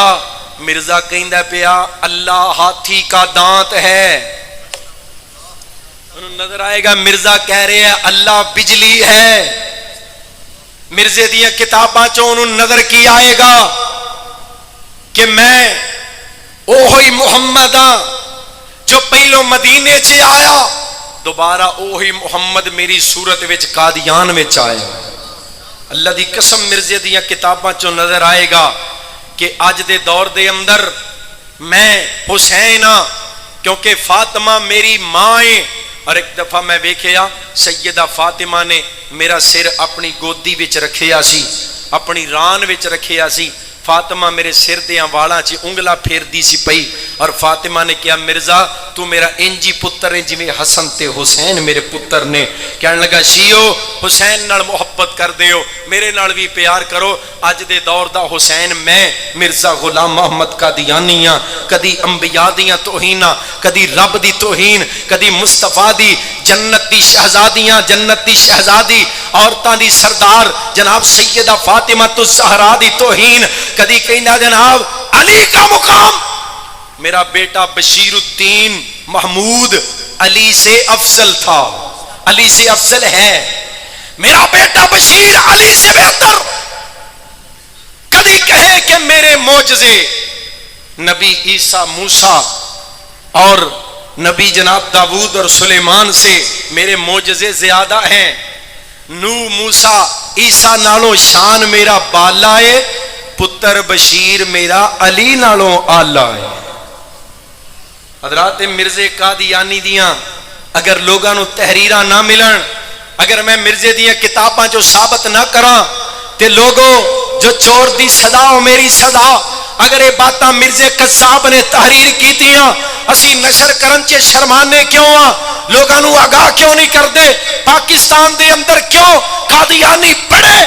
مرزا کہندا پیا اللہ ہاتھی کا دانت ہے. انہوں نظر آئے گا مرزا کہہ رہے ہیں اللہ بجلی ہے. مرزے دیاں کتاباں چوں انہوں نظر کی آئے گا کہ میں اوہی محمد ہاں جو پہلو مدینے چ آیا, دوبارہ اوہی محمد میری صورت وچ قادیان وچ آیا. اللہ دی قسم مرزے دیاں کتاباں چوں نظر آئے گا کہ آج دے دور دے اندر میں حسین ہاں کیونکہ فاطمہ میری ماں ہے. اور ایک دفعہ میں ویکھیا سیدہ فاطمہ نے میرا سر اپنی گودی وچ رکھیا سی, اپنی ران وچ رکھیا سی. فاطمہ میرے سر دیاں والاں چ انگلا پھیر دی سی پئی اور فاطمہ نے کہا مرزا تو میرا انجی پتر ہے جویں حسن تے حسین میرے پتر نے. کہنے لگا شیو حسین نال محبت کر دیو, میرے نال بھی پیار کرو. اج دے دور دا حسین میں مرزا غلام محمد قادیانی ہاں. کدی انبیاء دیاں توہیناں, کدی رب دی توہین, کدی مصطفیٰ دی جنت دی شہزادیاں, جنت دی شہزادی عورتاں دی سردار جناب سیدہ فاطمہ الزہرا دی توہین, کدی کہنا جناب علی کا مقام میرا بیٹا بشیر الدین محمود علی سے افضل تھا, علی سے افضل ہے, میرا بیٹا بشیر علی سے بہتر. کدی کہے کہ میرے معجزے نبی عیسیٰ موسیٰ اور نبی جناب داؤد اور سلیمان سے میرے معجزے زیادہ ہیں. نو موسیٰ عیسیٰ نالوں شان میرا بالا ہے, پتر بشیر میرا علی نالوں آلہ ہے. حضرات مرزے قادیانی دیاں اگر لوگوں نو تحریراں نہ ملن، اگر میں مرزے دیاں کتاباں جو ثابت نہ کراں تے لوگوں جو چور دی صدا ہو میری صدا، اگر یہ باتاں مرزے قصاب نے تحریر کیتیاں اسی نشر کرن چے شرمانے کیوں ہاں؟ لوگوں نو آگاہ کیوں نہیں کردے؟ پاکستان دے اندر کیوں قادیانی بڑے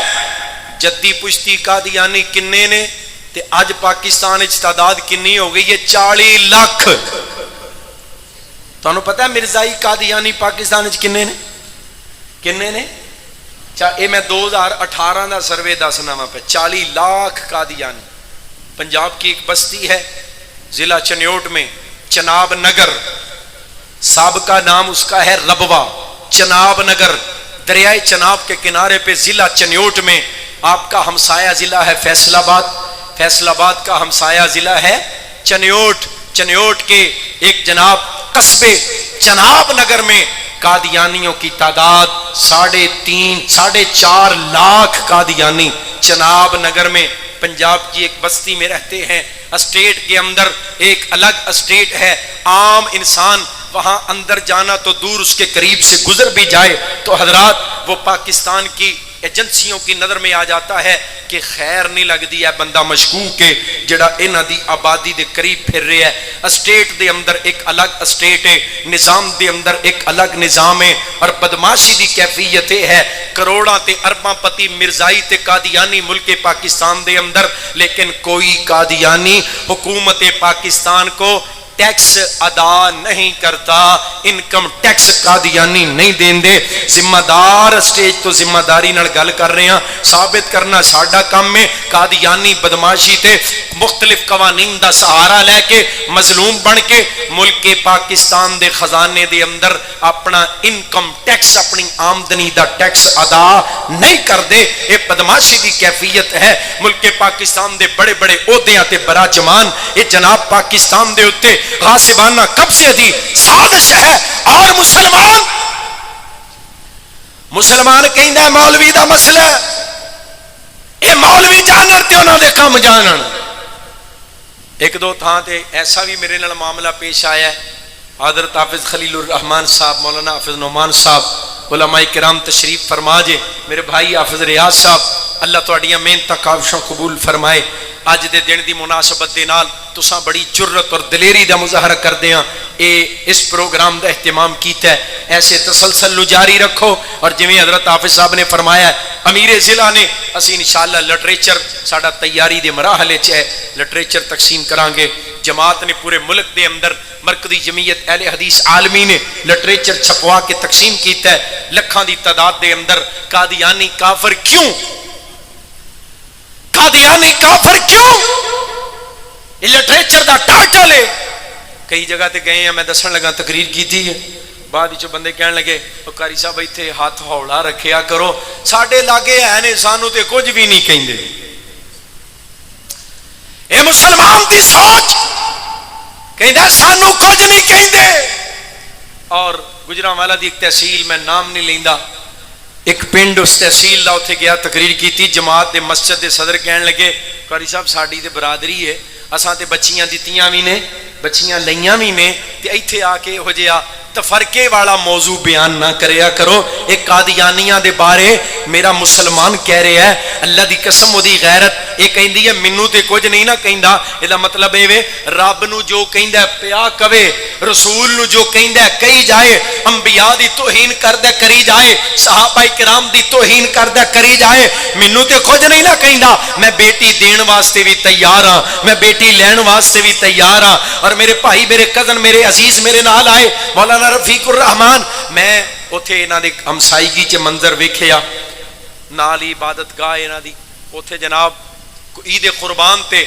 جدی پشتی قادیانی کنے نے تے اج پاکستان وچ تعداد کنی ہو گئی ہے؟ 40 لاکھ۔ تانوں پتہ ہے مرزائی قادیانی پاکستان وچ کنے نے؟ کنے نے؟ اے میں 2018 دا سروے دسنا وا پہ 40 لاکھ قادیانی۔ پنجاب کی ایک بستی ہے ضلع چنیوٹ میں، چناب نگر، سابقہ نام اس کا ہے ربوہ، چناب نگر دریائے چناب کے کنارے پہ ضلع چنیوٹ میں۔ آپ کا ہمسایہ ضلع ہے فیصل آباد، فیصل آباد کا ہمسایہ ضلع ہے چنیوٹ، چنیوٹ کے ایک جناب قصبے چناب نگر میں قادیانیوں کی تعداد 3.5-4.5 لاکھ قادیانی چناب نگر میں، پنجاب کی ایک بستی میں رہتے ہیں۔ اسٹیٹ کے اندر ایک الگ اسٹیٹ ہے، عام انسان وہاں اندر جانا تو دور، اس کے قریب سے گزر بھی جائے تو حضرات وہ پاکستان کی ایجنسیوں کی نظر میں آ جاتا ہے کہ خیر نہیں لگتی ہے، بندہ مشکوک ہے جڑا انہاں دی آبادی دے قریب پھر رہا ہے۔ اسٹیٹ دے اندر ایک الگ اسٹیٹ ہے، نظام دے اندر ایک الگ نظام ہے، اور بدماشی دی کیفیت ہے کروڑاں تے ارباں پتی مرزائی تے قادیانی ملک پاکستان دے اندر، لیکن کوئی قادیانی حکومت پاکستان کو ٹیکس ادا نہیں کرتا، انکم ٹیکس قادیانی نہیں دین دے۔ ذمہ دار اسٹیج تو ذمہ داری نال گل کر رہے ہیں، ثابت کرنا ساڈا کام ہے۔ قادیانی بدماشی تے مختلف قوانین دا سہارا لے کے مظلوم بن کے ملک پاکستان دے خزانے دے اندر اپنا انکم ٹیکس، اپنی آمدنی دا ٹیکس ادا نہیں کر دے۔ یہ بدماشی دی کیفیت ہے۔ ملک پاکستان دے بڑے بڑے عہدیاں تے براجمان یہ جناب پاکستان دے اتے غاصبانہ قبضے دی سازش ہے، اور مسلمان کہندا ہے مولوی دا مسئلہ ہے، اے مولوی جانن تے انہاں دے کم جانن۔ ایک دو تھاں تے ایسا بھی میرے نال معاملہ پیش آیا ہے، حضرت حافظ خلیل الرحمان صاحب، مولانا حافظ نعمان صاحب، علماء کرام تشریف فرما جے، میرے بھائی حافظ ریاض صاحب، اللہ تہاڈیاں محنتاں کاوشاں قبول فرمائے۔ اج دے دن دی مناسبت دے نال تساں بڑی جرت اور دلیری دا مظاہرہ کردے ہاں، اس پروگرام دا اہتمام کیتا ہے، ایسے تسلسل جاری رکھو۔ اور جویں حضرت حافظ صاحب نے فرمایا ہے، امیر ضلع نے اسی انشاءاللہ لٹریچر ساڈا تیاری دے مراحل وچ ہے، لٹریچر تقسیم کران گے۔ جماعت نے پورے ملک دے اندر، مرکزی جمعیت اہل حدیث عالمی نے لٹریچر چھپوا کے تقسیم کیتا ہے، لکھاں دی تعداد دے اندر۔ قادیانی کافر کیوں؟ قادیانی کافر کیوں؟ یہ لٹریچر دا ٹائٹل ہے۔ کئی جگہ تے گئے ہیں، میں دسن لگا تقریر کی تھی، بعد وچ بندے کہن لگے او قاری صاحب ایتھے ہاتھ ہولا رکھیا کرو، ساڈے لاگے ہے نے سانو تے کچھ بھی نہیں کہندے۔ اے مسلمان دی سوچ کہندا سانو کچھ نہیں کہندے۔ اور گجرانوالا دی ایک تحصیل، میں نام نہیں لیندا، ایک پنڈ اس تحصیل دا اتھے گیا تقریر کی تھی، جماعت دے مسجد دے صدر کہن لگے قاری صاحب ساڈی تے برادری ہے، اساں تے بچیاں دتیاں بھی نے، بچیاں لئیاں بھی نے، تے ایتھے آ کے ہو جیا تفرقے والا موضوع بیان نہ کریا کرو۔ ایک قادیانیاں دے بارے میرا مسلمان کہہ رہا ہے، اللہ دی قسم دی غیرت، یہ کہندی ہے مینوں تے کچھ نہیں نہ کہندا، ادا مطلب اے وے رب نو جو کہندا ہے پیا کہے، رسول نو جو کہندا ہے کہی جائے، انبیاء دی توہین کردا کری جائے، صحابہ کرام دی توہین کردا کری جائے، مینوں تے کچھ نہیں نہ کہندا۔ میں بیٹی دین واسطے بھی تیار ہاں، میں بیٹی لین واسطے بھی تیار ہاں۔ اور میرے بھائی، میرے کزن، میرے عزیز میرے نال آئے، مولانا رفیق الرحمان، میں اوتھے انہاں دے ہمسائیگی چ منظر ویکھیا، نال ہی عبادت گاہ انہاں دی، اوتھے جناب عید قربان تے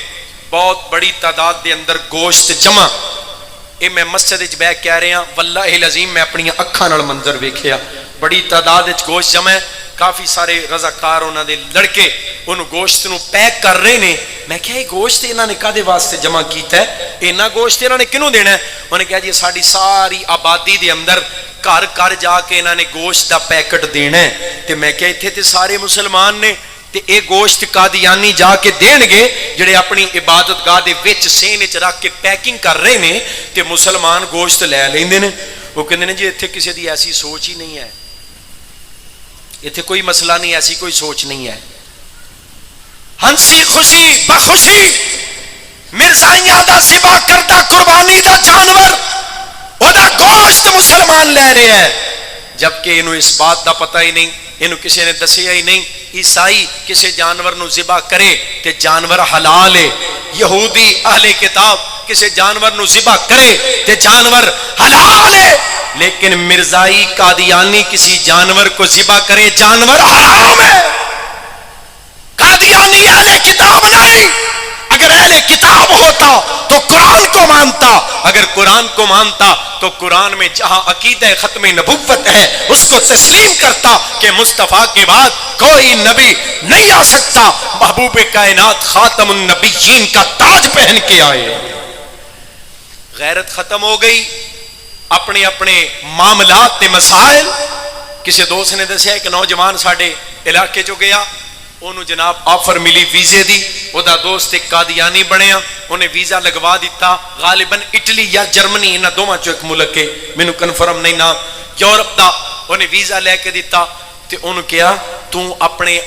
بہت بڑی تعداد دے اندر گوشت جمع، اے میں مسجد وچ بیٹھ کہہ رہا واللہ العظیم میں اپنی اکھاں نال منظر ویکھیا، بڑی تعداد وچ گوشت جمع ہے، کافی سارے رضاکار انہاں دے لڑکے ان گوشت نو پیک کر رہے نے۔ میں کہا یہ گوشت انہاں نے کدے واسطے جمع کیتا ہے، اینا گوشت انہاں نے کنوں دینا ہے؟ انہوں نے کہا جی ساری ساری آبادی دے اندر گھر گھر جا کے انہاں نے گوشت دا پیکٹ دینا ہے۔ تے میں کہا اتھے تے سارے مسلمان نے، تے اے گوشت قادیانی جا کے دین گے جڑے اپنی عبادت گاہ دے وچ سین وچ رکھ کے پیکنگ کر رہے نے، تے مسلمان گوشت لے لیندے نے۔ وہ کہتے ہیں جی اتنے کسی کی ایسی سوچ ہی نہیں ہے، اتنے کوئی مسئلہ نہیں، ایسی کوئی سوچ نہیں ہے. ہنسی خوشی بخوشی مرزائیاں دا ذبح کردہ قربانی دا جانور وہ دا گوشت مسلمان لے رہے ہیں، جبکہ انہوں اس بات دا پتہ ہی نہیں، انہوں کسی نے دسیا ہی نہیں. عیسائی کسی جانور نو ذبح کرے تے جانور حلال ہے، یہودی اہل کتاب کسی جانور نو ذبح کرے تے جانور حلال ہے، لیکن مرزائی قادیانی کسی جانور کو ذبح کرے جانور حرام ہے. قادیانی اہل کتاب نہیں. اگر اہل کتاب ہوتا تو قرآن کو مانتا، اگر قرآن کو مانتا تو قرآن میں جہاں عقیدہ ختم نبوت ہے اس کو تسلیم کرتا کہ مصطفیٰ کے بعد کوئی نبی نہیں آ سکتا. محبوب کائنات خاتم النبیین کا تاج پہن کے آئے. غیرت ختم ہو گئی، اپنے اپنے معاملات تے مسائل. کسی دوست نے دسیا ایک نوجوان ساڈے علاقے چو گیا، انہوں جناب آفر ملی ویزے دی، وہ دا دوست ایک قادیانی بنیا، انہیں ویزا لگوا دیتا، غالباً اٹلی یا جرمنی انہاں دوواں چوں ایک ملک ہے، مینوں کنفرم نہیں نا، یورپ دا. انہیں ویزا لے کے دیتا تے انہوں کہا تو اپنے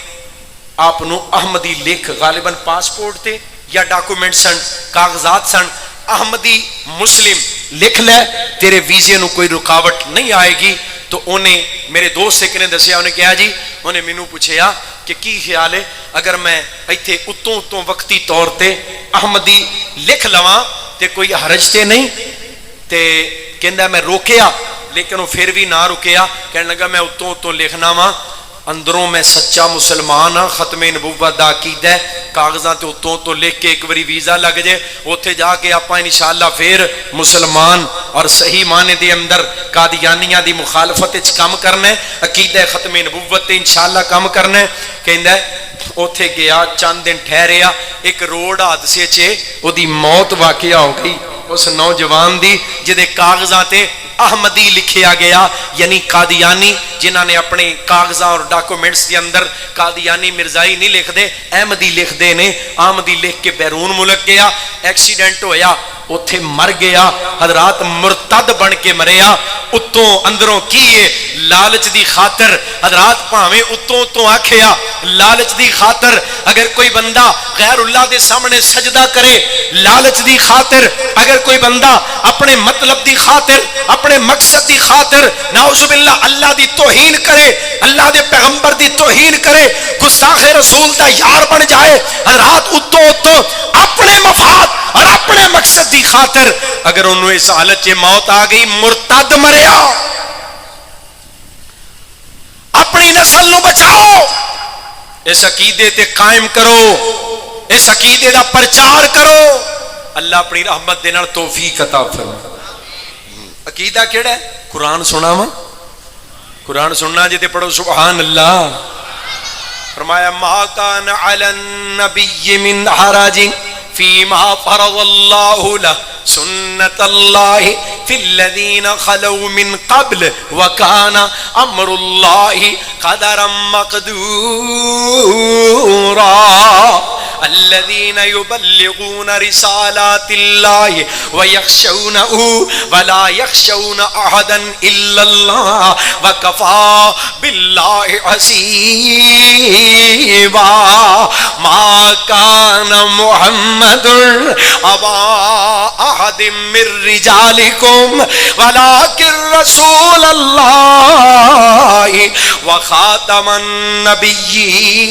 آپ نو احمدی لکھ، غالباً پاسپورٹ تے یا ڈاکومنٹ سن کاغذات سن، احمدی مسلم لکھ لے، تیرے ویزے نو کوئی رکاوٹ نہیں آئے گی. تو انہیں میرے دوست ایک نے دسیا، انہیں کہا جی، انہیں مینوں پوچھیا کہ کی خیال ہے اگر میں ایتھے اتوں وقتی طور تے احمدی لکھ لواں تے کوئی حرج تے نہیں؟ تے کہندا میں روکیا لیکن وہ پھر بھی نہ رکیا، کہنے لگا میں اتوں لکھنا وا، اندروں میں سچا مسلمان ہاں، ختم نبوت دا عقیدہ ہے، کاغذاں تے اتوں لکھ کے ایک باری ویزا لگ جائے، اوتھے جا کے آپاں انشاءاللہ پھر مسلمان اور صحیح معنی دے اندر قادیانیاں دی مخالفت وچ کام کرنا ہے، عقیدہ ختم نبوت تے انشاءاللہ کام کرنا ہے. کہندا ہے اوتھے گیا، چند دن ٹھہریا، ایک روڈ حادثے چ او دی موت واقعہ ہو گئی اس نوجوان دی جدے کاغذاں تے احمدی لکھیا گیا، یعنی قادیانی جنہاں نے اپنے کاغذاں اور ڈاکومنٹس کے اندر قادیانی مرزائی نہیں لکھ دے، احمدی لکھ دے نے. احمدی لکھ کے بیرون ملک گیا، ایکسیڈنٹ ہویا، اوتھے مر گیا. حضرات مرتد بن کے مریا، اتوں اندروں کیے لالچ دی خاطر. حضرات پاویں اتوں آکھیا لالچ دی خاطر، اگر کوئی بندہ غیر اللہ دے سامنے سجدہ کرے لالچ دی خاطر، اگر کوئی بندہ اپنے مطلب دی خاطر، اپنے مقصد دی خاطر نعوذ باللہ اللہ دی توہین کرے، اللہ دے پیغمبر دی توہین کرے، گستاخ رسول دا یار بن جائے، حضرات اتوں اپنے مفاد اور اپنے مقصد دی خاطر اگر انہوں اس حالت چ موت آ گئی، مرتد مریا. اپنی نسل نو بچاؤ، اس عقیدے تے قائم کرو، اس عقیدے دا پرچار کرو. اللہ اپنی رحمت دے نال توفیق عطا فرمائے. عقیدہ کیڑا ہے؟ قرآن سنا وا، قرآن سننا جی تے پڑھو سبحان اللہ. فرمایا ما کان علی النبی من حرج فیما فرض اللہ لہ سنت اللہ فی الذین خلو من قبل وکان امر اللہ قدرا مقدورا. الذين يبلغون رسالات الله ويخشونه ولا يخشون أحدا إلا الله وكفى بالله حسيبا. ما كان محمد أبا أحد من رجالكم ولكن رسول الله وخاتم النبيين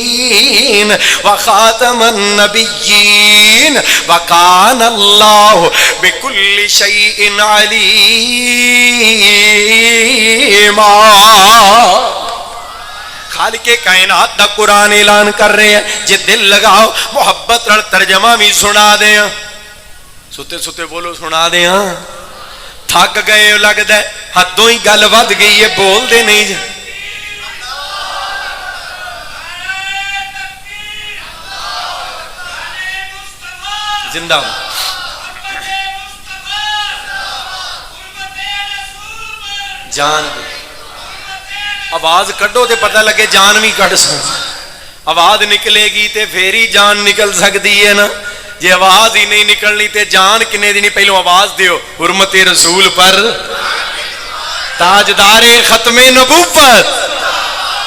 النبيين وكان الله بكل شيء عليما. خالق کائنات دا قرآن اعلان کر رہے ہیں، جے دل لگاؤ محبت نال ترجمہ بھی سنا دے ہاں، ستے ستے بولو سنا دے ہاں. تھک گئے لگدا ہے حدوں ہی گل ود گئی ہے، بول دے نہیں جی. زندہ جان آواز کڈو تے پتہ لگے جان بھی کڈ سکتی. آواز نکلے گی تے پھر ہی جان نکل سکتی ہے نا. جی آواز ہی نہیں نکلنی تے جان کنے دینی؟ پہلو آواز دیو حرمت رسول پر تاجدار ختم نبوت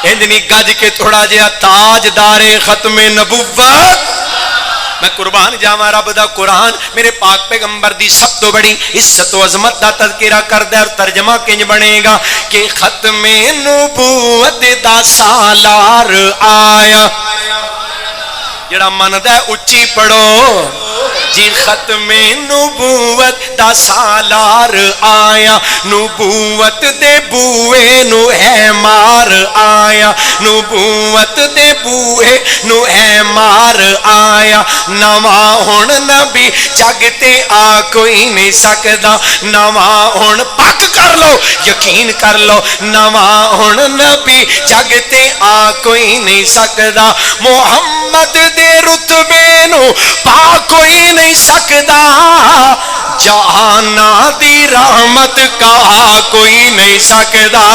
اندنی گج کے تھوڑا جہا تاجدار ختم نبوت میں قربان جاواں رب دا قرآن میرے پاک پیغمبر دی سب تو بڑی عزت و عظمت دا تذکرہ کردا ہے اور ترجمہ کنج بنے گا کہ ختم نبوت دا سالار آیا جڑا مندا ہے اچھی پڑھو جی ختم نبوت دا سالار آیا نبوت دے بوئے نو ہے مار آیا نبوت دے بوئے نو ہے مار آیا نواں ہن نبی جگ تے آ کوئی نہیں سکدا نواں ہن پک کر لو یقین کر لو نواں ہن نبی جگ تے آ کوئی نہیں سکدا محمد دے رتبے نو پا کوئی نہیں سکدا جہانا دی رحمت کہا کوئی نہیں سکدا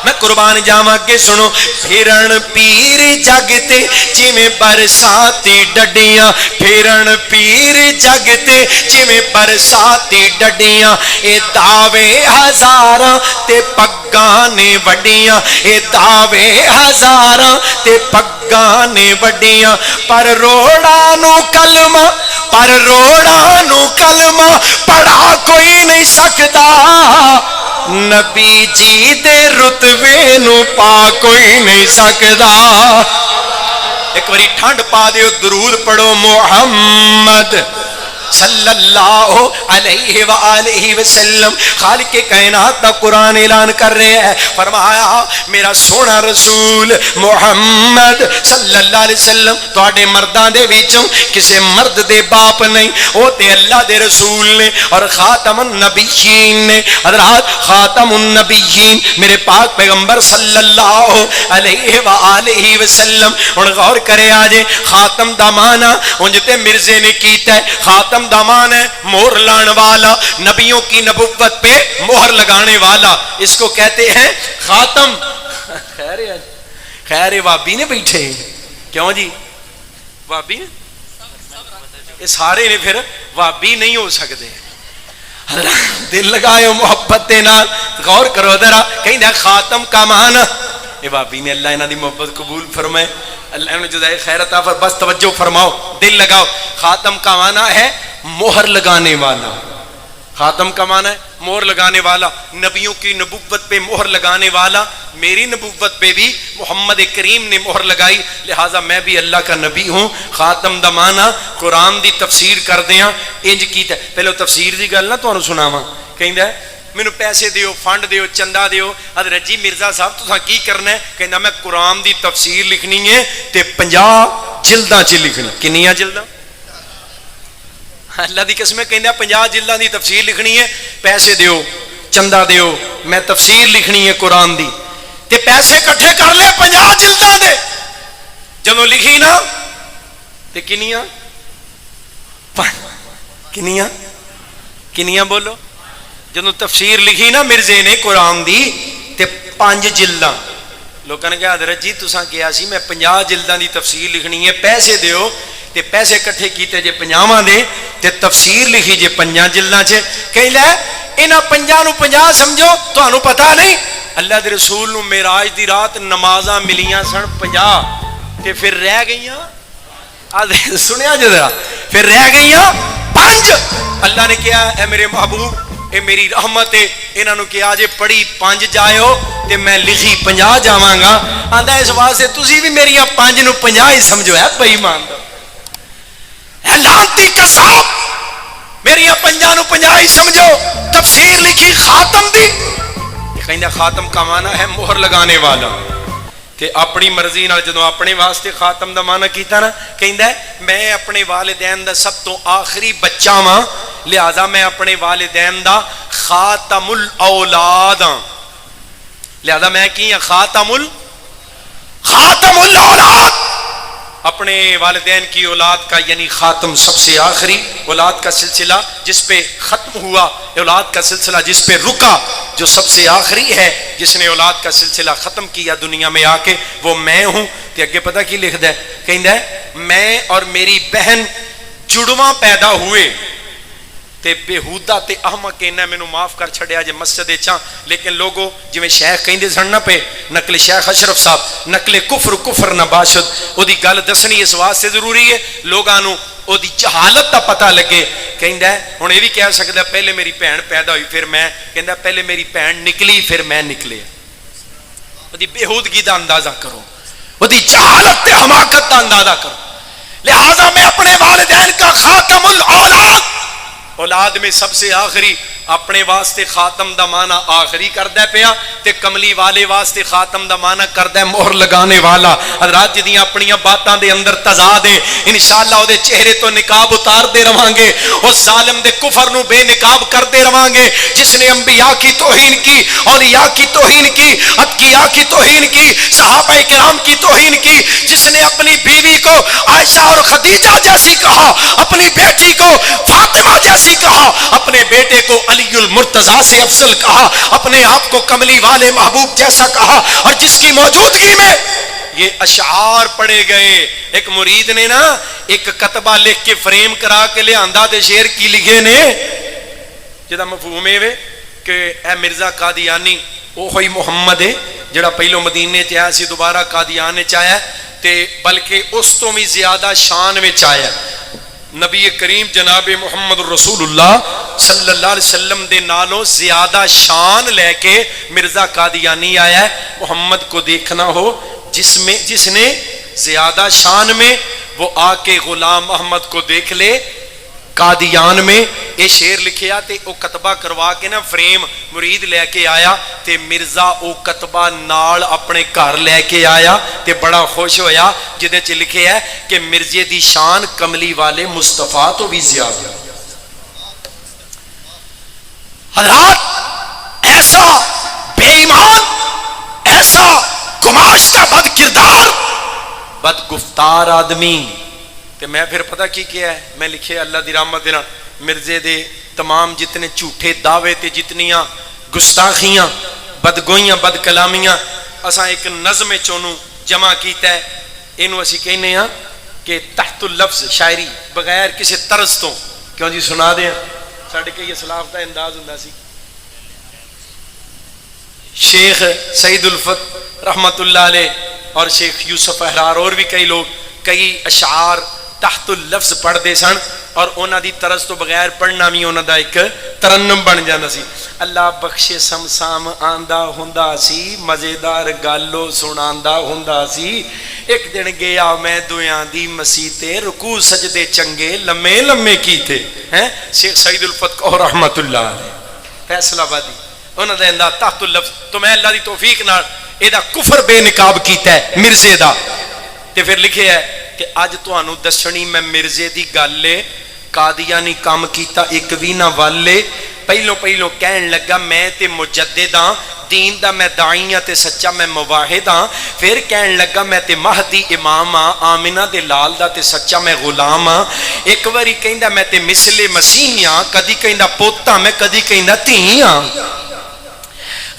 میں قربان جاواں کے سنو پھرن پیر جگ تے جویں برساتی ڈڈیاں پھرن پیر جگ تے جویں برساتی ڈڈیاں اے دعوے ہزاراں تے پگاں نے وڈیاں اے دعوے ہزاراں تے پگاں نے وڈیاں پر روڑاں نو کلمہ پڑھا کوئی نہیں سکدا نبی جی دے رتبے نو پا کوئی نہیں سکدا ایک باری ٹھنڈ پا دیو درود پڑھو محمد صلی اللہ علیہ وآلہ وسلم خالق کائنات دا قرآن اعلان کر رہے ہیں فرمایا میرا سونا رسول محمد صلی اللہ علیہ وسلم تواڈے مردان دے وچوں کسے مرد دے باپ نہیں او تے اللہ دے رسول نے اور خاتم النبیین نے حضرات خاتم النبیین میرے پاک پیغمبر صلی اللہ علیہ وآلہ وسلم ہن غور کرے آجے خاتم دا معنی انج تے مرزے نے کیتا ہے خاتم دامان ہے مہر لان والا نبیوں کی نبوت پہ مہر لگانے والا اس کو کہتے ہیں خاتم خیر وابی نے بیٹھے کیوں جی وابی نے یہ سارے نے پھر وابی نہیں ہو سکتے دل لگائے محبت دے نال غور کرو ذرا کہیں خاتم کا معنی اے وابی نے اللہ انہاں دی محبت قبول فرمائے اللہ نے جزائے خیر عطا فرمائے بس توجہ فرماؤ دل لگاؤ خاتم کا معنی ہے مہر لگانے والا خاتم کا معنی ہے مہر لگانے والا نبیوں کی نبوت پہ مہر لگانے والا میری نبوت پہ بھی محمد کریم نے مہر لگائی لہٰذا میں بھی اللہ کا نبی ہوں خاتم دا معنی قرآن دی تفسیر کر دیاں انج کیتا ہے پہلے تفسیر دی گل نہ تانوں سناواں کہندا ہے مینوں پیسے دیو فنڈ دیو چندہ دیو حضرت جی مرزا صاحب تساں کی کرنا ہے کہندا میں قرآن دی تفسیر لکھنی ہے تے 50 جلداں چ لکھنی کنیاں جلداں اللہ دی قسم کہندا 50 جلداں دی تفسیر لکھنی ہے پیسے دیو چندہ دیو میں تفسیر لکھنی ہے قرآن دی تے پیسے کٹھے کر لے 50 جلداں دے جدوں لکھی نا تے کنیاں بولو جدوں تفسیر لکھی نا مرزے نے قرآن دی تے 5 جلداں لوگوں نے کہا حضرت جی تساں کہیا سی میں 50 جلداں دی تفسیر لکھنی ہے پیسے دیو تے پیسے کٹھے کیتے جے 50 دے تے تفسیر لکھی جے 5 جلداں چ کہیں لے انہاں 5 نو 50 سمجھو تانوں پتہ نہیں اللہ دے رسول نو معراج دی رات نمازاں ملیاں سن 50 تے پھر رہ گئیاں سنیا جے ذرا پھر رہ گئیاں 5 اللہ نے کہا اے میرے محبوب اے میری رحمت ہے انہاں نو کہا جے پڑھی 5 جائیو تے میں لکھی 50 جاواں گا آندا اس واسطے تسی بھی میریاں 5 نو 50 ہی سمجھو ہے بے ایمان دا اے لعنتی قسم میریاں 5 نو 50 ہی سمجھو تفسیر لکھی خاتم دی کہندا خاتم کا معنی ہے مہر لگانے والا تے اپنی مرضی نال جدوں اپنے واسطے خاتم دا معنی کیتا نا کہندا ہے میں اپنے والدین دا سب تو آخری بچہ ہاں لہذا میں اپنے والدین دا خاتم الاولاد ہاں لہذا میں کی ہاں خاتم الاولاد اپنے والدین کی اولاد کا یعنی خاتم سب سے آخری اولاد کا سلسلہ جس پہ ختم ہوا اولاد کا سلسلہ جس پہ رکا جو سب سے آخری ہے جس نے اولاد کا سلسلہ ختم کیا دنیا میں آ کے وہ میں ہوں تے اگے پتہ کی لکھدا ہے کہندا ہے میں اور میری بہن جڑواں پیدا ہوئے تے بےہودہ تے احمق انہیں مینوں معاف کر چھڑیا جے مسجد چاں، لیکن لوگوں جویں شیخ کہندے سن نہ پے نقل شیخ اشرف صاحب نقل کفر کفر نہ باشد، او دی گل دسنی اس واسطے ضروری ہے لوگاں نوں او دی جہالت دا پتہ لگے۔ کہندا ہے ہن اے وی کہہ سکدا پہلے میری بہن پیدا ہوئی پھر میں، کہندا پہلے میری بہن نکلی پھر میں نکلے۔ او دی بےہودگی دا اندازہ کرو، او دی جہالت تے حماقت دا اندازہ کرو۔ لہذا میں اپنے والدین کا خاتم الاولاد، اولاد میں سب سے آخری، اپنے واسطے خاتم دا معنی آخری کردہ پیا تے کملی والے واسطے خاتم دا معنی کردہ مہر لگانے والا۔ حضرات جدیاں اپنیاں باتاں دے اندر تضاد ہے، انشاءاللہ او دے چہرے تو نقاب اتار دے رہاں گے، اس ظالم دے کفر نو بے نقاب کر دے رہاں گے جس نے انبیاء کی توہین کی، اولیاء کی توہین کی، اتقیاء کی توہین کی، صحابہ کرام کی توہین کی، جس نے اپنی بیوی کو عائشہ اور خدیجہ جیسی کہا، اپنی بیٹی کو فاطمہ جیسی کہا، اپنے بیٹے کو علی المرتضیٰ سے افضل کہا، اپنے آپ کو کملی والے محبوب جیسا کہا، اور جس کی موجودگی میں یہ اشعار پڑھے گئے۔ ایک مرید نے نا ایک کتبہ لکھ کے فریم کرا کے لے آندہ دے شعر کی لکھے نے جدا مفہوم ہے کہ اے مرزا قادیانی او ہوئی محمد ہے جڑا پہلو مدینے چاہیا سی دوبارہ قادیان چاہیا تے بلکہ اس تو بھی زیادہ شان میں چاہیا نبی کریم جناب محمد رسول اللہ صلی اللہ علیہ وسلم دے نالوں زیادہ شان لے کے مرزا قادیانی آیا ہے۔ محمد کو دیکھنا ہو جس نے زیادہ شان میں، وہ آ کے غلام احمد کو دیکھ لے قادیان میں۔ یہ شعر لکھیا تے او کتبہ کروا کے نا فریم مرید لے کے آیا تے مرزا او کتبہ نال اپنے گھر لے کے آیا تے بڑا خوش ہویا، جدے چ لکھے ہے کہ مرزے دی شان کملی والے مصطفیٰ تو بھی زیادہ۔ حضرات ایسا بے ایمان، ایسا گماشتہ بد کردار، بد گفتار آدمی تے میں پھر پتہ کی کیا ہے، میں لکھے اللہ دی رحمت دینا مرزے دے تمام جتنے جھوٹے دعوے تے جتنیاں گستاخیاں بدگوئیاں بد کلامیاں اساں ایک نظم چونوں جمع کیتا ہے۔ اینو اسی کہنے ہاں کہ تحت اللفظ شاعری بغیر کسی طرز تو کیوں جی سنا دیں ساڑھے کہ یہ سلاف دا انداز ہوندا سی۔ شیخ سعید الفت رحمت اللہ علیہ اور شیخ یوسف احرار اور بھی کئی لوگ کئی اشعار تحت اللفظ پڑھ دے سن اور اونا دی طرز تو بغیر پڑھنا بھی اونا دا ایک ترنم بن جانا سی۔ اللہ بخشے سمسام آندہ ہوندا سی، مزیدار گالو سناندہ ہوندا سی، ایک دن گیا میں دویاں دی مسیتے رکوع سجدے چنگے لمے لمے کی تھے۔ شیخ سعید الفت کو رحمت اللہ علیہ فیصلہ بادی انہوں نے انداز تحت اللفظ تو میں اللہ دی توفیق نال ایدہ کفر بے نقاب کیتا ہے مرزے دا تے پھر لکھے ہے کہ آج تو انو دسنی میں مرزے دی گالے قادیانی کام کیتا ایک وینا والے پہلو کہن لگا میں تے مجدد ہاں دین دا میں داعیہ تے سچا میں مواحد ہاں، پھر کہن لگا میں تے مہدی امام ہاں، آمنہ دے لال دا تے سچا میں غلام ہاں، ایک واری کہندا میں تے مثل مسیح ہاں، کدی کہندا پوتا میں کدی کہندا تھی ہاں۔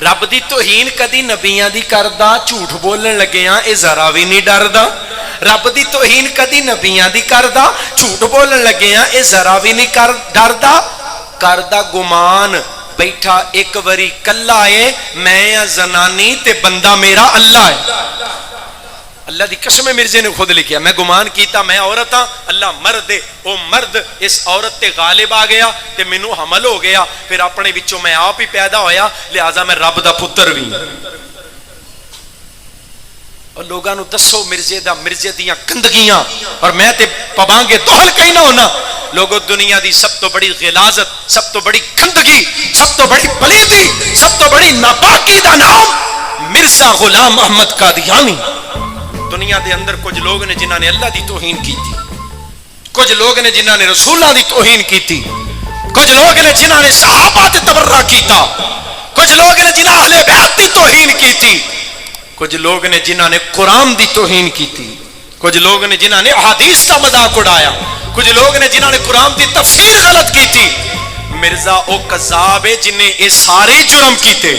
رب دی توہین کدی نبیاں دی کردا جھوٹ بولن لگے ہاں اے ذرا بھی نہیں ڈردا۔ رب دی توہین کدی نبیاں دی کردا جھوٹ بولن لگے ہاں اے ذرا بھی نہیں ڈردا۔ کردا گمان بیٹھا ایک وری کلا ہے میں یا زنانی تے بندہ میرا اللہ ہے۔ اللہ دی قسم مرزے نے خود لکھیا میں گمان کیتا میں عورت ہاں، اللہ مرد ہے، او مرد اس عورت تے غالب آ گیا تے مینوں حمل ہو گیا، پھر اپنے وچوں میں آپ ہی پیدا ہویا، لہذا میں رب دا پتر بھی۔ اور لوگاں نو دسو مرزے دیاں گندگیاں اور میں تے پبانگے دوہل کہیں نہ ہونا۔ لوگوں دنیا دی سب تو بڑی غلاظت، سب تو بڑی گندگی، سب تو بڑی پلیتی، سب تو بڑی ناپاکی دا نام مرزا غلام احمد قادیانی۔ دنیا دے اندر کچھ لوگ نے جنہاں نے اللہ دی توہین کی تھی، کچھ لوگ نے جنہاں نے رسولہ دی توہین کی تھی، کچھ لوگ نے جنہاں نے صحابہ تے تبرہ کیتا، کچھ لوگ نے جنہاں اہل بیت دی توہین کی تھی، کچھ لوگ نے جنہاں نے قرآن دی توہین کی تھی، کچھ لوگ نے جنہاں نے احادیث کا مذاق اڑایا، کچھ لوگ نے جنہاں نے قرآن دی تفسیر غلط کی تھی۔ مرزا او قذاب ہے جنہیں یہ سارے جرم کیتے،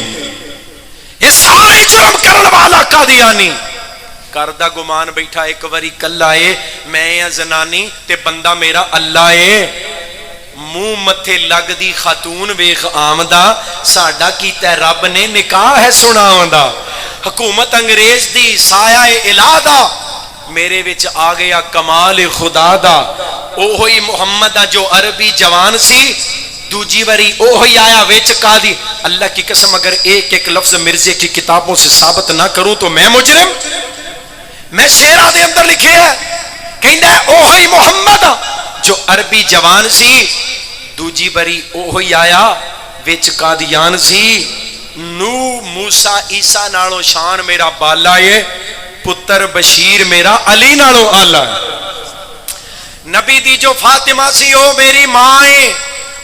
یہ سارے جرم کرن والا قادیانی۔ کردہ گمان بیٹھا ایک وری کلا ہے میں یا زنانی تے بندہ میرا اللہ ہے۔ منہ متھے لگدی خاتون ویخ آمدہ ساڈا کیتا رب نے نکاح ہے سناوندا حکومت انگریز دی سایہ الہ دا میرے وچ آ گیا کمال خدا دا اوہی محمد جو عربی جوان سی دوجی وری اوہی آیا وچ قاضی اللہ کی قسم اگر ایک ایک لفظ مرزے کی کتابوں سے ثابت نہ کروں تو میں مجرم میں شیرہ دے اندر لکھے ہے کہندہ ہے اوہی محمد جو عربی جوان سی دوجی بری اوہی آیا وچ قادیان سی نو موسیٰ عیسیٰ نالو شان میرا بالا ہے پتر بشیر میرا علی نالو آلہ نبی دی جو فاطمہ سی او میری ماں ہے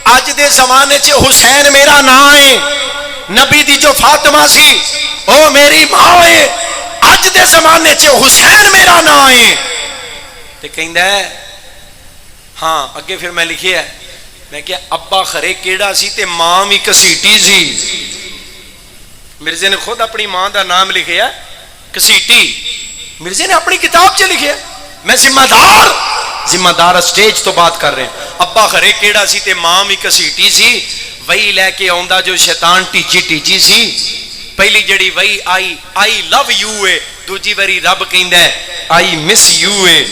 آج دے زمانے چے حسین میرا نا ہے نبی دی جو فاطمہ سی او میری ماں ہے آج دے زمانے چے حسین میرا نا ہے تے کہندہ ہے ہاں اگے پھر میں لکھی ہے میں کیا ابا خرے کیڑا سی تے ماں بھی کسیٹی سی مرزے نے خود اپنی ماں دا نام لکھیا کسیٹی مرزے نے اپنی کتاب چ لکھیا میں ذمہ دار اسٹیج تو بات کر رہے ہیں ابا خرے کیڑا سی تے ماں بھی کسیٹی سی وہی لے کے آوندا جو شیطان ٹیچی سی پہلی جڑی وہی آئی لو یو ہے دوجی واری رب کہندا ہے آئی مس یو ہے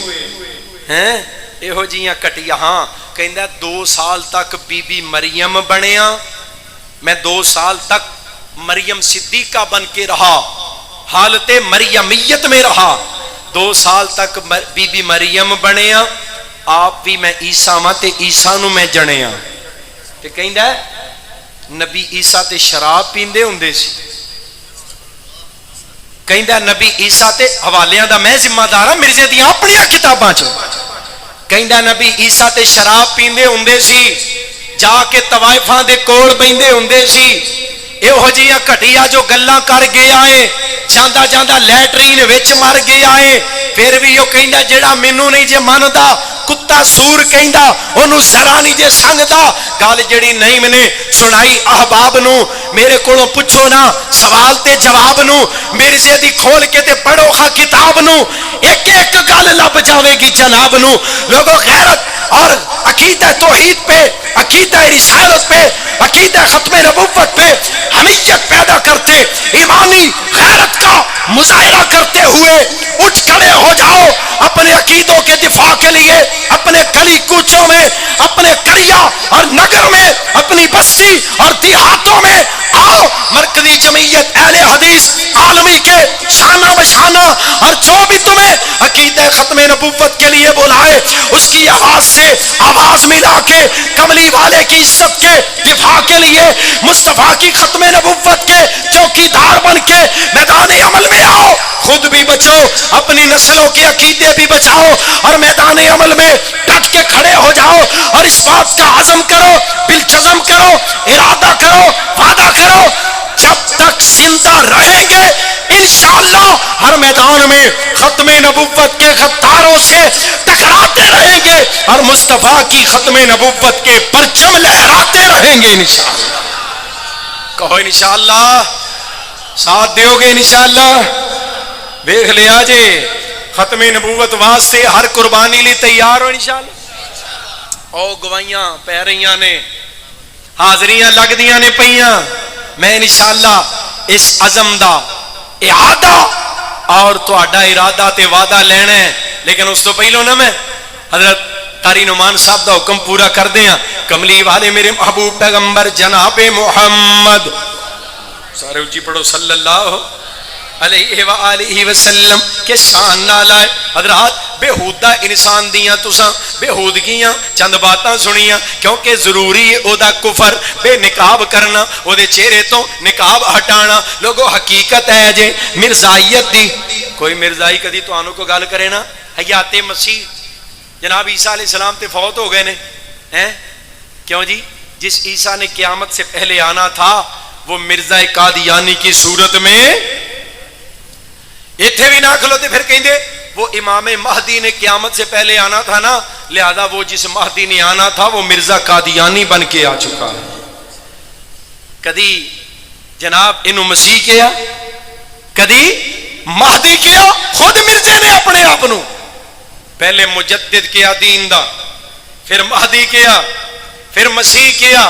ہیں ایہو جیاں کٹیا ہاں کہندا 2 سال تک بی بی مریم بنیا میں 2 سال تک مریم صدیقہ بن کے رہا حالت مریمیت میں رہا 2 سال تک بی بی مریم بنیا آپ بھی میں عیسیٰ ماں تے عیسیٰ نو میں جنیا تے کہندا ہے نبی عیسیٰ تے شراب پیندے ہوندے سی کہندا نبی عیسیٰ تے حوالیاں دا میں ذمہ دار ہاں مرزے دیاں اپنی کتاباں چ کہندا نبی عیسیٰ تے شراب پیندے ہوندے سی جا کے طوائفاں دے کول بیندے ہوندے سی ایہو جیاں گھٹیا جو گلاں کر گیا ہے جاندا جاندا لیٹرین وچ مر گیا ہے پھر بھی وہ کہندا جڑا مینوں نہیں جے مندا کتا سور کہندا اونوں ذرا نہیں جے سنگدا گل جڑی نہیں میں نے سنائی احباب نو میرے کولوں پوچھو نا سوال تے جواب نو مرزے دی کھول کے تے پڑھو خا کتاب نو ایک ایک گل لب جاوے گی جناب نو لوگوں غیرت اور عقیدہ توحید پہ عقیدہ رسالت پہ عقیدہ ختم نبوت پہ حمیت پیدا کرتے ایمانی غیرت کا مظاہرہ کرتے ہوئے اٹھ کھڑے ہو جاؤ اپنے عقیدوں کے دفاع کے لیے اپنے گلی کوچوں میں اپنے قریہ اور نگر میں اپنی بستی اور دیہاتوں میں آؤ مرکزی جمعیت اہل حدیث عالمی کے شانہ بشانہ اور جو بھی تمہیں عقیدہ ختم نبوت کے لیے بلائے اس کی آواز سے آواز ملا کے کملی والے کی عزت کے دفاع کے لیے مصطفیٰ کی ختم نبوت کے چوکیدار بن کے میدان عمل میں آؤ خود بھی بچو اپنی نسلوں کے عقیدے بھی بچاؤ اور میدان عمل میں ڈٹ کے کھڑے ہو جاؤ اور اس بات کا عزم کرو بالجزم کرو ارادہ کرو وعدہ کرو جب تک زندہ رہیں گے انشاءاللہ ہر میدان میں ختم نبوت کے غداروں سے ٹکراتے رہیں گے اور مصطفیٰ کی ختم نبوت کے پرچم لہراتے رہیں گے انشاءاللہ کہو انشاءاللہ ساتھ دیو گے انشاءاللہ دیکھ لیا جے ختم نبوت واسطے ہر قربانی لی تیار ہو انشاءاللہ او گوائیاں پہ رہیاں نے حاضریاں لگ دیاں نے پہیاں میں انشاءاللہ اس عزم دا اعادہ اور تو اڈا ارادہ تے وعدہ لینا ہے لیکن اس تو پہلو نہ میں حضرت قاری نعمان صاحب دا حکم پورا کر دیا کملی والے میرے محبوب پیغمبر جناب محمد سارے اچھی پڑھو صلی اللہ علیہ وآلہ وسلم کے شان نالائے حضرات بےہودہ انسان دیاں تساں بےہودگیاں چند باتاں سنیاں کیونکہ ضروری ہے او دا کفر بے نقاب کرنا او دے چہرے تو نقاب ہٹانا لوگوں حقیقت ہے جے مرزائیت دی کوئی مرزائی کدی تو آنوں کو گال کرے نا حیات مسیح جناب عیسیٰ علیہ السلام تے فوت ہو گئے نے ہیں کیوں جی جس عیسیٰ نے قیامت سے پہلے آنا تھا وہ مرزا قادیانی کی صورت میں ایتھے بھی نہ کھلوتے پھر کہیں دے وہ امام مہدی نے قیامت سے پہلے آنا تھا نا لہذا وہ جس مہدی نے آنا تھا وہ مرزا قادیانی بن کے آ چکا ہے کدی جناب انہوں مسیح کیا کدی مہدی کیا خود مرزے نے اپنے اپنوں پہلے مجدد کیا دین دا پھر مہدی کیا پھر مسیح کیا،